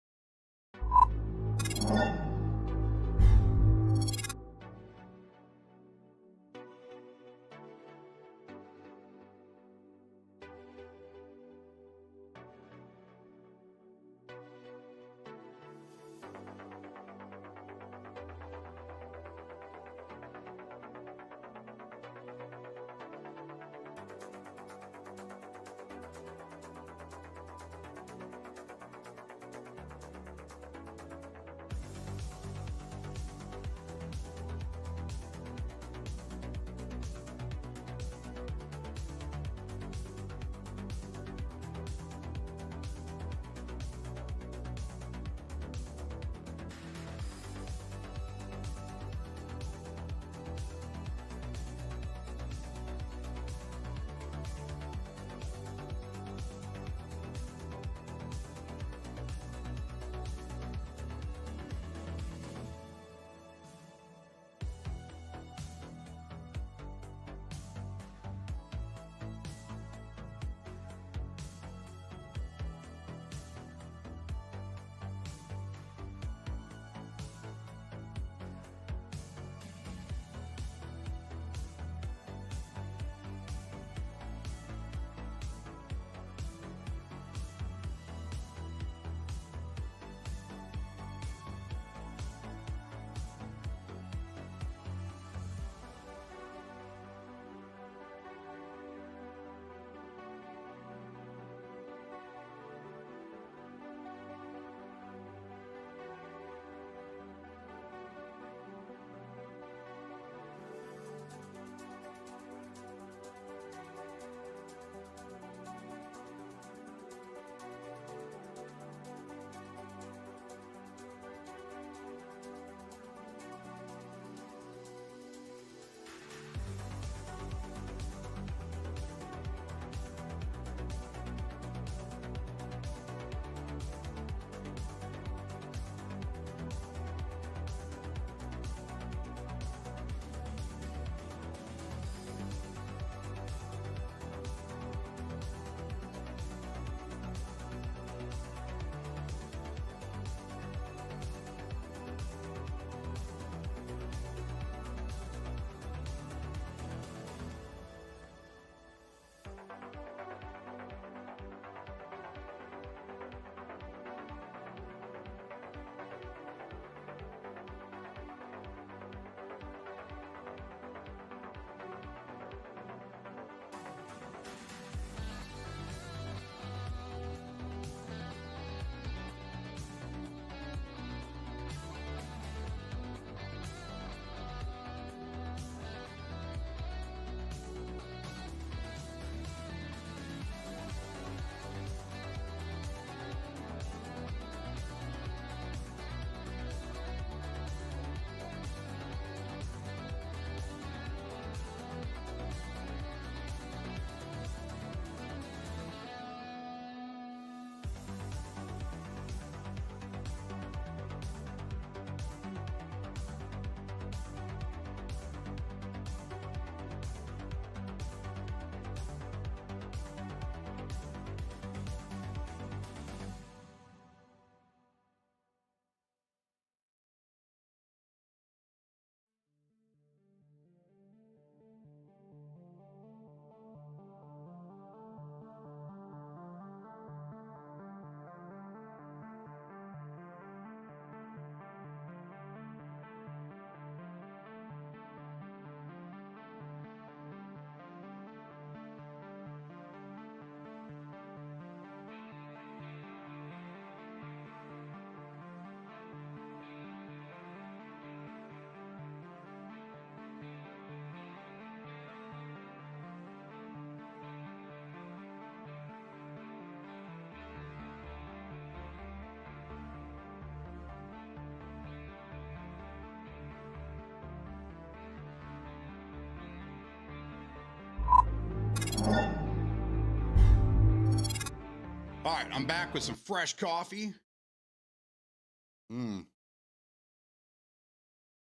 All right, I'm back with some fresh coffee.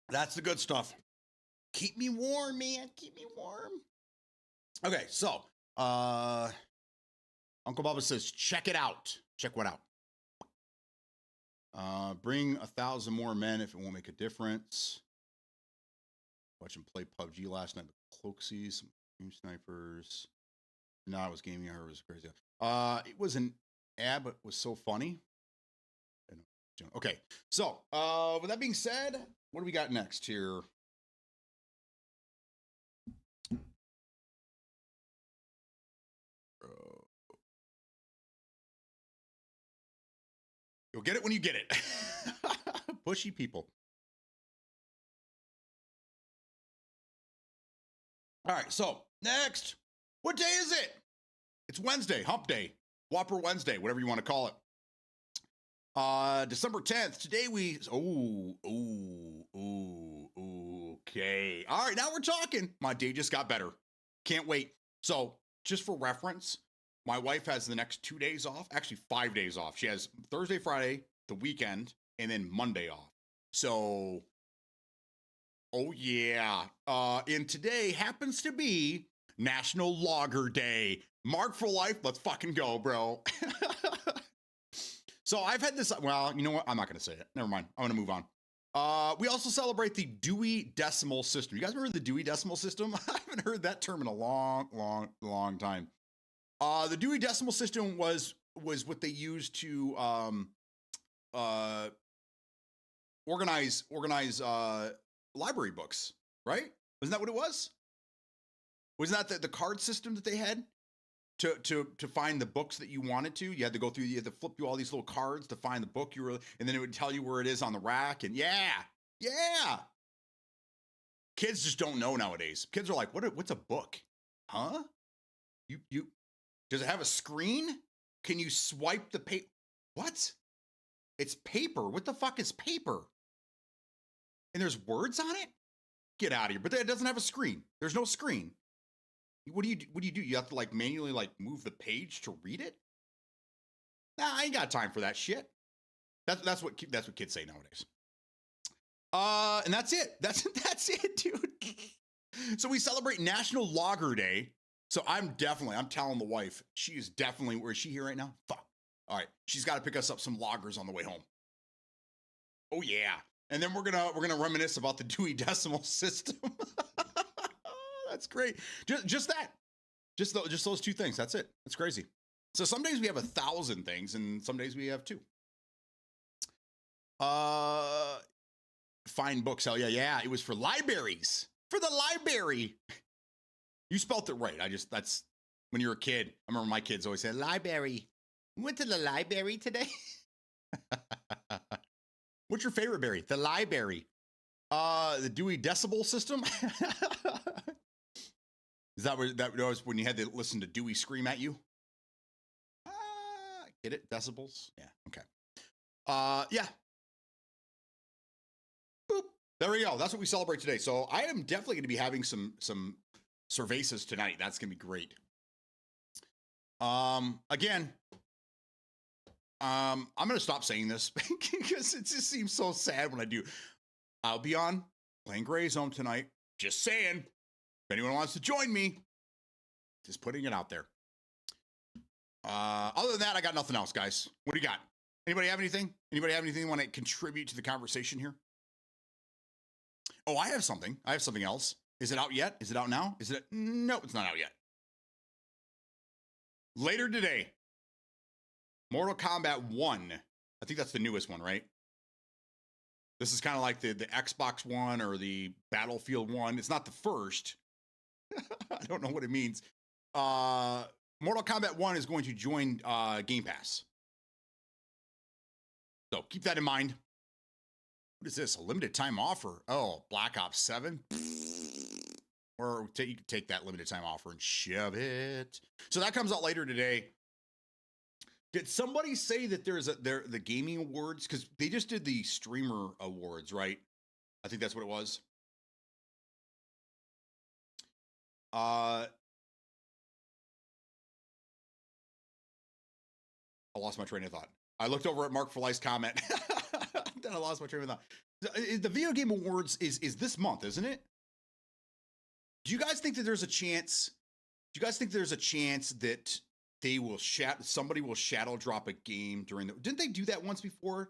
That's the good stuff. Keep me warm, man. Keep me warm. Okay, so Uncle Bubba says, check it out. Check what out? Bring 1,000 more men if it won't make a difference. Watch him play PUBG last night with Cloaksies, some Dream Snipers. No, I was gaming. I heard it was crazy. It was an ad, but it was so funny. Okay, so with that being said, what do we got next here? You'll get it when you get it. Pushy people. All right, so next, what day is it? It's Wednesday, hump day, Whopper Wednesday, whatever you want to call it. December 10th. Today we, okay. All right, now we're talking. My day just got better. Can't wait. So just for reference, my wife has the next 2 days off, actually 5 days off. She has Thursday, Friday, the weekend, and then Monday off. So, oh yeah. And today happens to be National Logger Day. Mark for life. Let's fucking go, bro. So I've had this, well, you know what? I'm not going to say it. Never mind. I'm going to move on. We also celebrate the Dewey Decimal System. You guys remember the Dewey Decimal System? I haven't heard that term in a long time. The Dewey Decimal System was what they used to organize library books, right? Wasn't that what it was? Wasn't that the card system that they had to find the books that you wanted to? You had to go through, you had to flip through all these little cards to find the book you were, and then it would tell you where it is on the rack. And yeah. Kids just don't know nowadays. Kids are like, what's a book? Huh? You does it have a screen? Can you swipe the paper? What? It's paper. What the fuck is paper? And there's words on it? Get out of here. But it doesn't have a screen. There's no screen. What do you do? You have to like manually like move the page to read it? Nah, I ain't got time for that shit. That's what kids say nowadays. And that's it. That's it, dude. So we celebrate National Logger Day. So I'm telling the wife, she is definitely, where is she here right now? Fuck. All right. She's got to pick us up some loggers on the way home. Oh yeah. And then we're gonna reminisce about the Dewey Decimal System. That's great. Just that. Just those two things. That's it. That's crazy. So some days we have 1,000 things, and some days we have 2. Find books. Hell yeah. It was for libraries. For the library. You spelt it right. That's when you were a kid. I remember my kids always said, library. We went to the library today. What's your favorite berry? The library. The Dewey Decibel System. Is that was when you had to listen to Dewey scream at you? Get it? Decibels? Yeah. Okay. Yeah. Boop. There we go. That's what we celebrate today. So I am definitely going to be having some cervezas tonight. That's going to be great. Again, I'm going to stop saying this because it just seems so sad when I do. I'll be on playing Gray Zone tonight. Just saying. If anyone wants to join me, just putting it out there. Other than that, I got nothing else, guys. What do you got? Anybody have anything? Anybody have anything you want to contribute to the conversation here? Oh, I have something. I have something else. Is it out yet? Is it out now? No, it's not out yet. Later today, Mortal Kombat 1. I think that's the newest one, right? This is kind of like the Xbox One or the Battlefield 1. It's not the first. I don't know what it means. Mortal Kombat 1 is going to join Game Pass. So keep that in mind. What is this? A limited time offer? Oh, Black Ops 7? Or you can take that limited time offer and shove it. So that comes out later today. Did somebody say that there's the gaming awards? Because they just did the streamer awards, right? I think that's what it was. I lost my train of thought. I looked over at Mark for Life's comment. Then I lost my train of thought. The Video Game Awards is this month, isn't it? Do you guys think that there's a chance? Do you guys think there's a chance that they will somebody will shadow drop a game during the? Didn't they do that once before?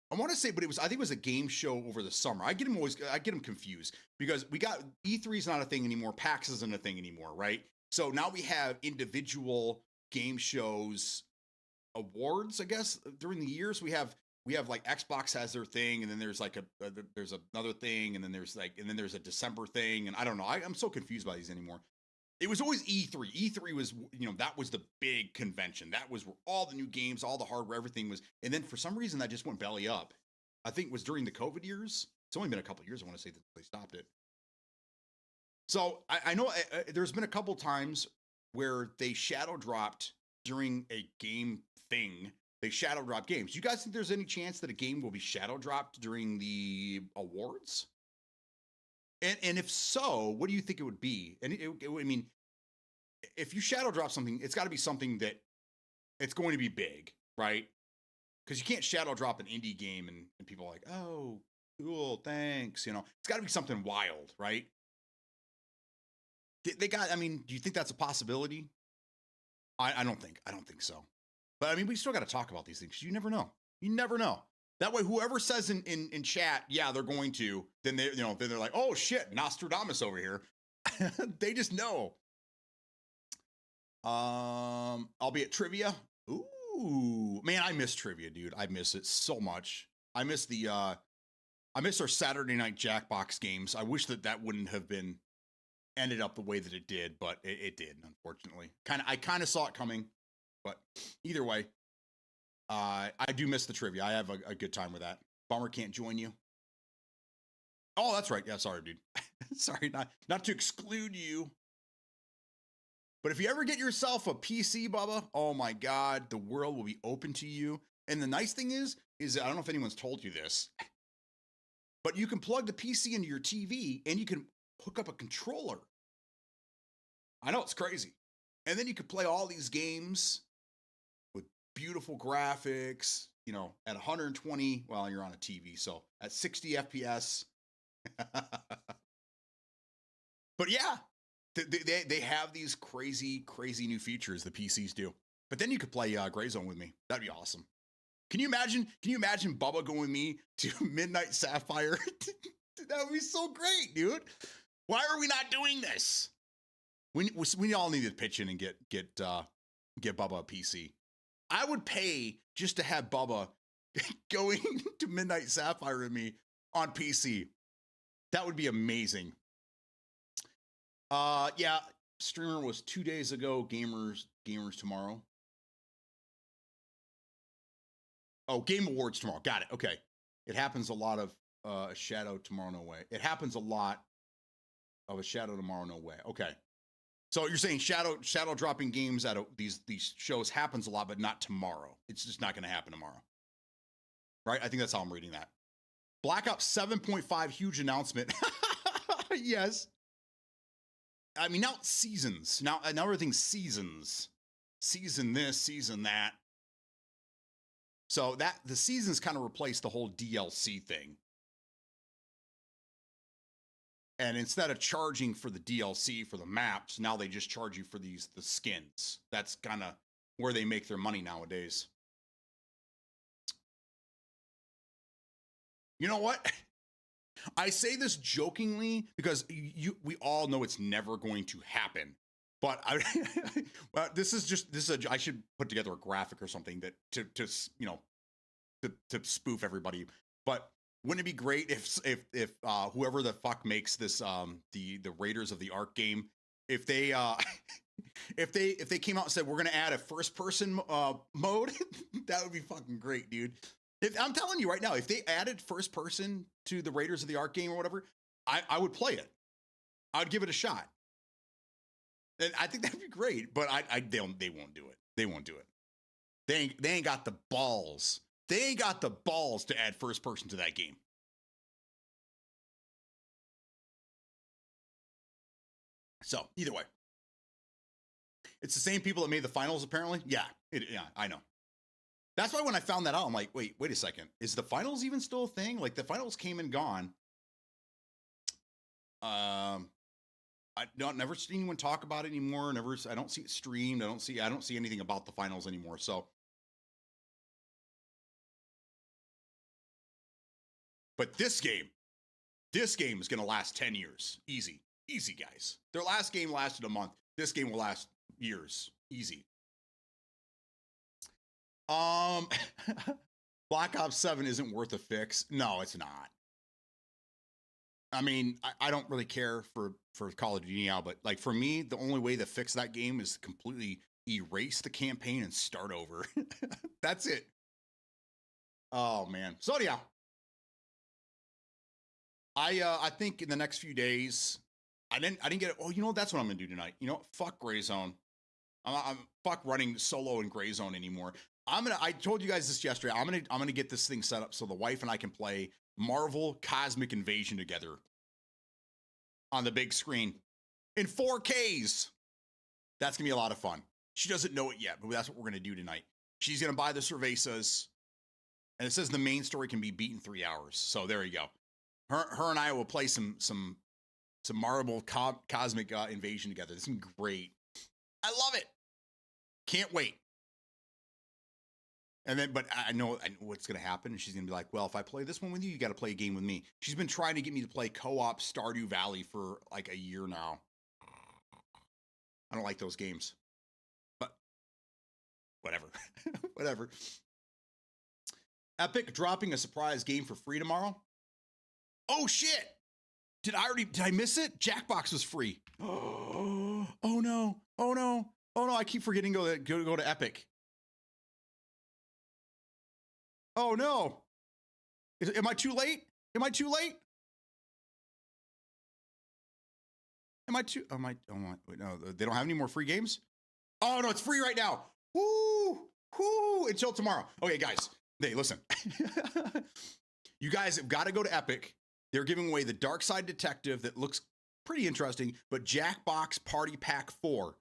I want to say, but I think it was a game show over the summer. I get them confused because we got E3 is not a thing anymore. PAX isn't a thing anymore, right? So now we have individual game shows awards, I guess, during the years. We have like Xbox has their thing, and then there's like there's another thing, and then there's a December thing, and I don't know. I'm so confused by these anymore. It was always E3. E3 was, that was the big convention. That was where all the new games, all the hardware, everything was. And then for some reason that just went belly up. I think it was during the COVID years. It's only been a couple of years. I want to say that they stopped it. So I know there's been a couple times where they shadow dropped during a game thing. They shadow drop games. You guys think there's any chance that a game will be shadow dropped during the awards? And if so, what do you think it would be? And I mean, if you shadow drop something, it's got to be something that it's going to be big, right? Because you can't shadow drop an indie game and people are like, oh, cool, thanks. It's got to be something wild, right? I mean, do you think that's a possibility? I don't think so. But I mean, we still got to talk about these things. You never know. You never know. That way, whoever says in chat, yeah, they're going to, then they're like, oh shit, Nostradamus over here. They just know. I'll be at trivia. Ooh, man, I miss trivia, dude. I miss it so much. I miss our Saturday night Jackbox games. I wish that wouldn't have ended up the way that it did, but it did, unfortunately. I kind of saw it coming, but either way. I do miss the trivia. I have a good time with that. Bummer can't join you. Oh, that's right. Yeah, sorry, dude. Sorry, not to exclude you. But if you ever get yourself a PC, Bubba, oh my God, the world will be open to you. And the nice thing is I don't know if anyone's told you this, but you can plug the PC into your TV and you can hook up a controller. I know, it's crazy. And then you can play all these games with beautiful graphics, at 120, well, you're on a TV, so at 60 FPS. But yeah, they have these crazy new features, the PCs do. But then you could play Gray Zone with me. That'd be awesome. Can you imagine Bubba going with me to Midnight Sapphire? That would be so great, dude. Why are we not doing this? We all need to pitch in and get Bubba a PC. I would pay just to have Bubba going to Midnight Sapphire with me on PC. That would be amazing. Yeah, streamer was 2 days ago. Gamers tomorrow. Oh, Game Awards tomorrow. Got it. Okay. It happens a lot of a shadow tomorrow, no way. It happens a lot of a shadow tomorrow, no way. Okay. So you're saying shadow dropping games out of these shows happens a lot, but not tomorrow. It's just not going to happen tomorrow. Right? I think that's how I'm reading that. Black Ops 7.5 huge announcement. Yes. I mean, now it's seasons. Now everything's seasons. Season this, season that. So that the seasons kind of replaced the whole DLC thing. And instead of charging for the DLC for the maps, now they just charge you for the skins. That's kind of where they make their money nowadays. You know what? I say this jokingly because we all know it's never going to happen. But this is I should put together a graphic or something that to spoof everybody. But wouldn't it be great if whoever the fuck makes this the Raiders of the Ark game, if they if they came out and said we're gonna add a first person mode, that would be fucking great, dude. I'm telling you right now, if they added first person to the Raiders of the Ark game or whatever, I would play it. I'd give it a shot. And I think that'd be great, but they won't do it. They won't do it. They ain't got the balls. They ain't got the balls to add first person to that game. So either way, It's the same people that made the finals, apparently. Yeah, yeah, I know. That's why when I found that out, I'm like, wait a second. Is the finals even still a thing? Like the finals came and gone. I don't never see anyone talk about it anymore. I don't see it streamed. I don't see anything about the finals anymore. So, but this game is going to last 10 years. Easy, guys. Their last game lasted a month. This game will last years. Easy. Black Ops 7 isn't worth a fix. No, it's not. I mean, I don't really care for Call of Duty now, but like for me, the only way to fix that game is completely erase the campaign and start over. That's it. Oh man. So yeah, I think in the next few days, I didn't get it. Oh, you know, that's what I'm gonna do tonight. You know, fuck Gray Zone. I'm fuck running solo in Gray Zone anymore. I told you guys this yesterday. I'm gonna get this thing set up so the wife and I can play Marvel Cosmic Invasion together on the big screen in 4Ks. That's gonna be a lot of fun. She doesn't know it yet, but that's what we're gonna do tonight. She's gonna buy the cervezas, and it says the main story can be beat in 3 hours. So there you go. Her and I will play some Marvel Cosmic Invasion together. This is gonna be great. I love it. Can't wait. And then, but I know what's going to happen. And she's going to be like, well, if I play this one with you, you got to play a game with me. She's been trying to get me to play co-op Stardew Valley for like a year now. I don't like those games, but whatever, whatever. Epic dropping a surprise game for free tomorrow. Oh shit. Did I miss it? Jackbox was free. Oh no. Oh no. Oh no. I keep forgetting to go to Epic. Oh no. Am I too late? Am I too late? Wait, no, they don't have any more free games? Oh no, it's free right now. Woo, until tomorrow. Okay, guys, hey, listen. You guys have got to go to Epic. They're giving away the Dark Side Detective that looks pretty interesting, but Jackbox Party Pack 4.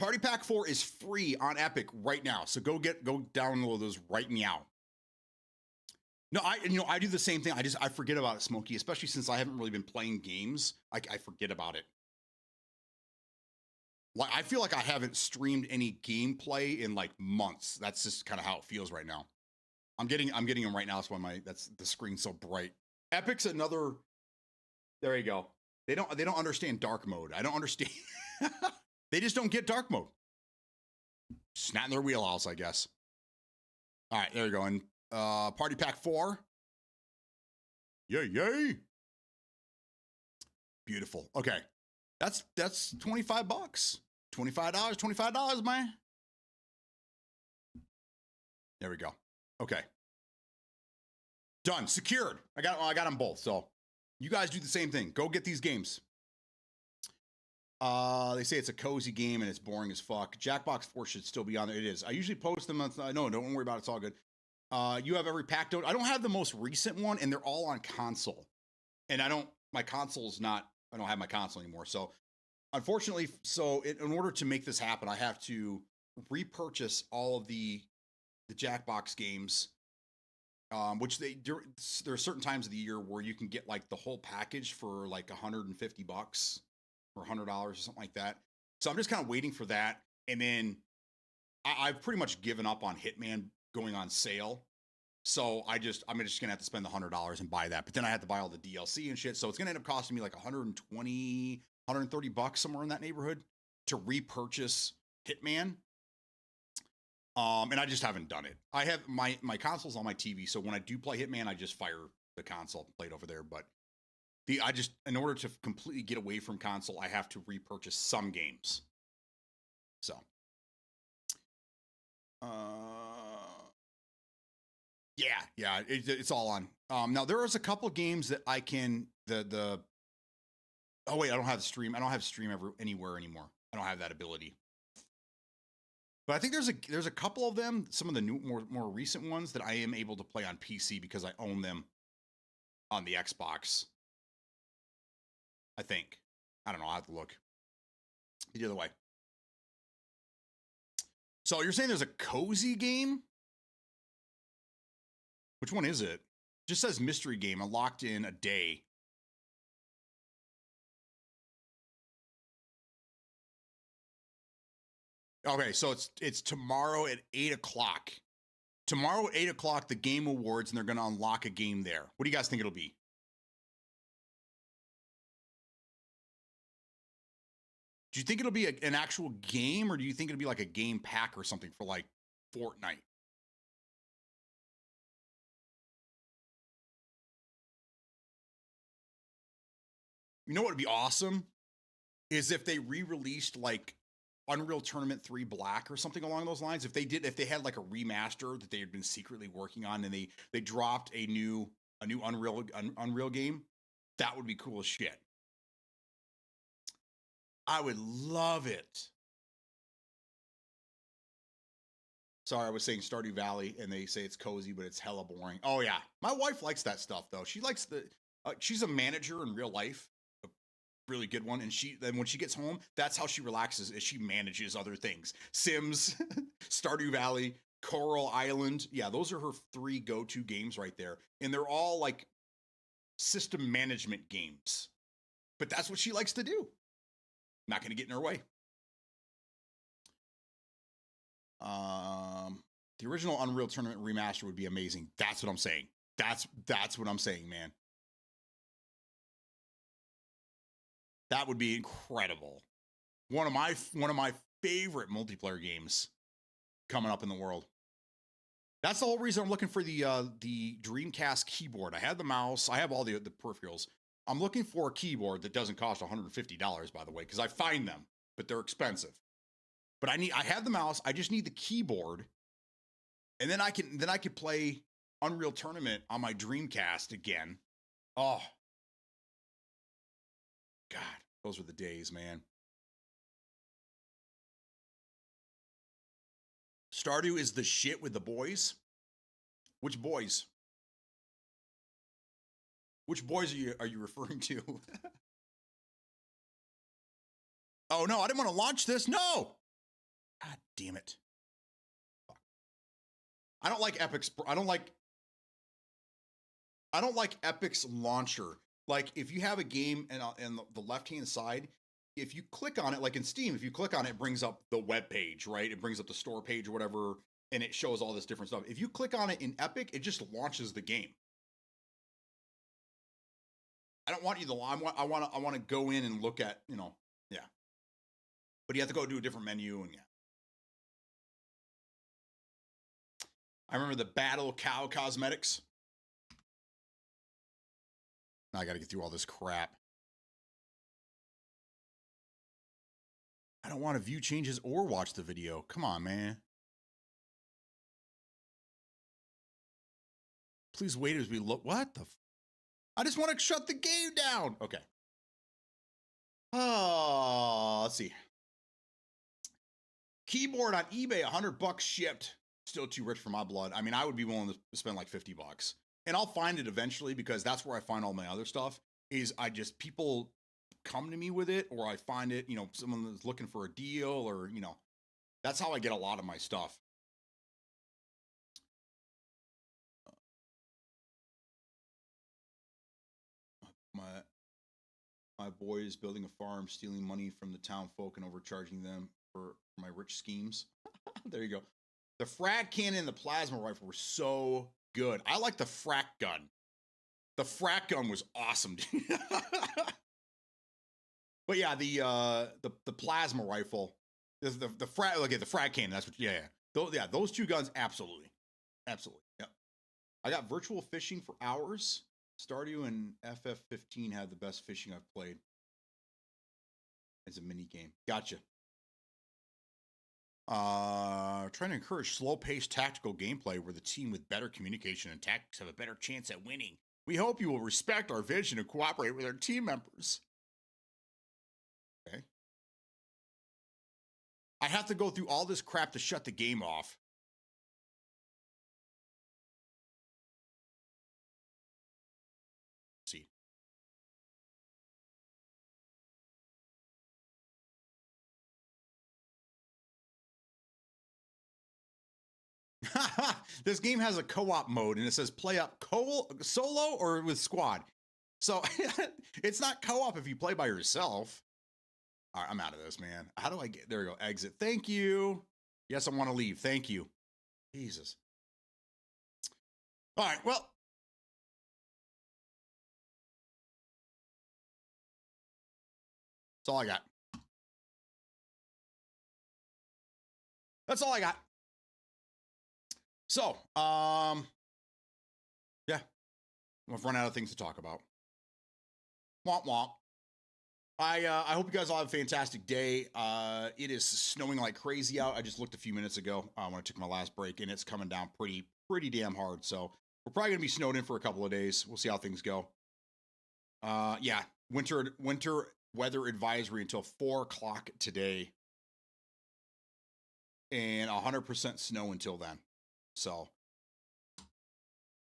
Party Pack 4 is free on Epic right now. So go download those right now. No, I do the same thing. I forget about it, Smokey, especially since I haven't really been playing games. I forget about it. Like I feel like I haven't streamed any gameplay in like months. That's just kind of how it feels right now. I'm getting them right now. That's why that's the screen's so bright. Epic's another. There you go. They don't understand dark mode. I don't understand. They just don't get dark mode. Just not in their wheelhouse, I guess. All right, there you go. And Party Pack 4. Yay. Beautiful. Okay. That's $25. $25, man. There we go. Okay. Done. Secured. I got them both. So you guys do the same thing. Go get these games. They say it's a cozy game and it's boring as fuck. Jackbox 4 should still be on there. It is. I usually post them. No, don't worry about it. It's all good. You have every pack. I don't have the most recent one, and they're all on console. And my console's not, I don't have my console anymore. So unfortunately, in order to make this happen, I have to repurchase all of the Jackbox games, which there are certain times of the year where you can get like the whole package for like $150 or $100 or something like that. So I'm just kind of waiting for that. And then I've pretty much given up on Hitman going on sale. So I'm just gonna have to spend the $100 and buy that. But then I have to buy all the DLC and shit. So it's gonna end up costing me like $120, $130 somewhere in that neighborhood to repurchase Hitman. And I just haven't done it. I have my console's on my TV, so when I do play Hitman, I just fire the console, play it over there. But in order to completely get away from console, I have to repurchase some games. So, yeah, it's all on. Now there is a couple games that I can oh wait, I don't have stream. I don't have stream anywhere anymore. I don't have that ability. But I think there's a couple of them, some of the new more recent ones that I am able to play on PC because I own them on the Xbox. I think. I don't know. I'll have to look. The other way. So you're saying there's a cozy game? Which one is it? Just says mystery game, unlocked in a day. Okay, so it's tomorrow at 8 o'clock. Tomorrow at 8 o'clock, the Game Awards, and they're going to unlock a game there. What do you guys think it'll be? Do you think it'll be an actual game, or do you think it'll be like a game pack or something for like Fortnite? You know what would be awesome? Is if they re-released like Unreal Tournament 3 Black or something along those lines. If they had like a remaster that they had been secretly working on, and they dropped a new Unreal game, that would be cool as shit. I would love it. Sorry, I was saying Stardew Valley, and they say it's cozy, but it's hella boring. Oh yeah, my wife likes that stuff though. She likes she's a manager in real life, a really good one, and then when she gets home, that's how she relaxes. Is she manages other things: Sims, Stardew Valley, Coral Island. Yeah, those are her 3 go-to games right there, and they're all like system management games. But that's what she likes to do. Not going to get in her way. The original Unreal Tournament remaster would be amazing. That's what I'm saying. That's what I'm saying, man. That would be incredible. One of my favorite multiplayer games coming up in the world. That's the whole reason I'm looking for the Dreamcast keyboard. I have the mouse. I have all the peripherals. I'm looking for a keyboard that doesn't cost $150, by the way, because I find them, but they're expensive. But I have the mouse. I just need the keyboard, and then I can play Unreal Tournament on my Dreamcast again. Oh, God, those were the days, man. Stardew is the shit with the boys. Which boys? Which boys are you referring to? Oh no, I didn't want to launch this. No. God damn it. I don't like Epic's. I don't like Epic's launcher. Like if you have a game and the left-hand side, if you click on it, like in Steam, if you click on it, it brings up the web page, right? It brings up the store page or whatever, and it shows all this different stuff. If you click on it in Epic, it just launches the game. I don't want you to. I want to go in and look at, yeah. But you have to go do a different menu, and yeah. I remember the Battle Cow Cosmetics. Now I got to get through all this crap. I don't want to view changes or watch the video. Come on, man. Please wait as we look. What the? I just want to shut the game down. Okay. Oh, let's see. Keyboard on eBay, $100 shipped. Still too rich for my blood. I mean, I would be willing to spend like $50. And I'll find it eventually, because that's where I find all my other stuff. Is people come to me with it, or I find it, someone that's looking for a deal, or, that's how I get a lot of my stuff. My boy is building a farm, stealing money from the town folk and overcharging them for my rich schemes. There you go. The frag cannon and the plasma rifle were so good. I like the frack gun. The frack gun was awesome. But yeah, the plasma rifle, the frag cannon. That's what. Yeah. Those 2 guns, absolutely. Yep. I got virtual fishing for hours. Stardew and FF15 had the best fishing I've played as a mini game. Gotcha. Trying to encourage slow-paced tactical gameplay where the team with better communication and tactics have a better chance at winning. We hope you will respect our vision and cooperate with our team members. Okay. I have to go through all this crap to shut the game off. Let's see. This game has a co-op mode, and it says play up solo or with squad. So it's not co-op if you play by yourself. All right, I'm out of this, man. How do I get, there we go, exit. Thank you. Yes, I want to leave. Thank you. Jesus. All right, well. That's all I got. That's all I got. So, yeah, I've run out of things to talk about. Womp womp. I hope you guys all have a fantastic day. It is snowing like crazy out. I just looked a few minutes ago when I took my last break, and it's coming down pretty damn hard. So we're probably gonna be snowed in for a couple of days. We'll see how things go. Yeah, winter weather advisory until 4 o'clock today, and 100% snow until then. So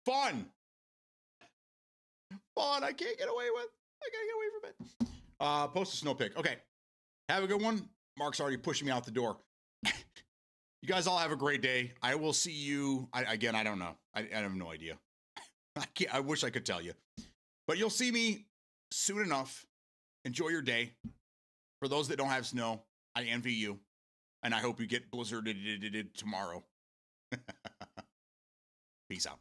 fun. I can't get away with. I gotta get away from it. Post a snow pic. Okay. Have a good one. Mark's already pushing me out the door. You guys all have a great day. I will see you. Again, I don't know. I have no idea. I wish I could tell you. But you'll see me soon enough. Enjoy your day. For those that don't have snow, I envy you. And I hope you get blizzarded tomorrow. Peace out.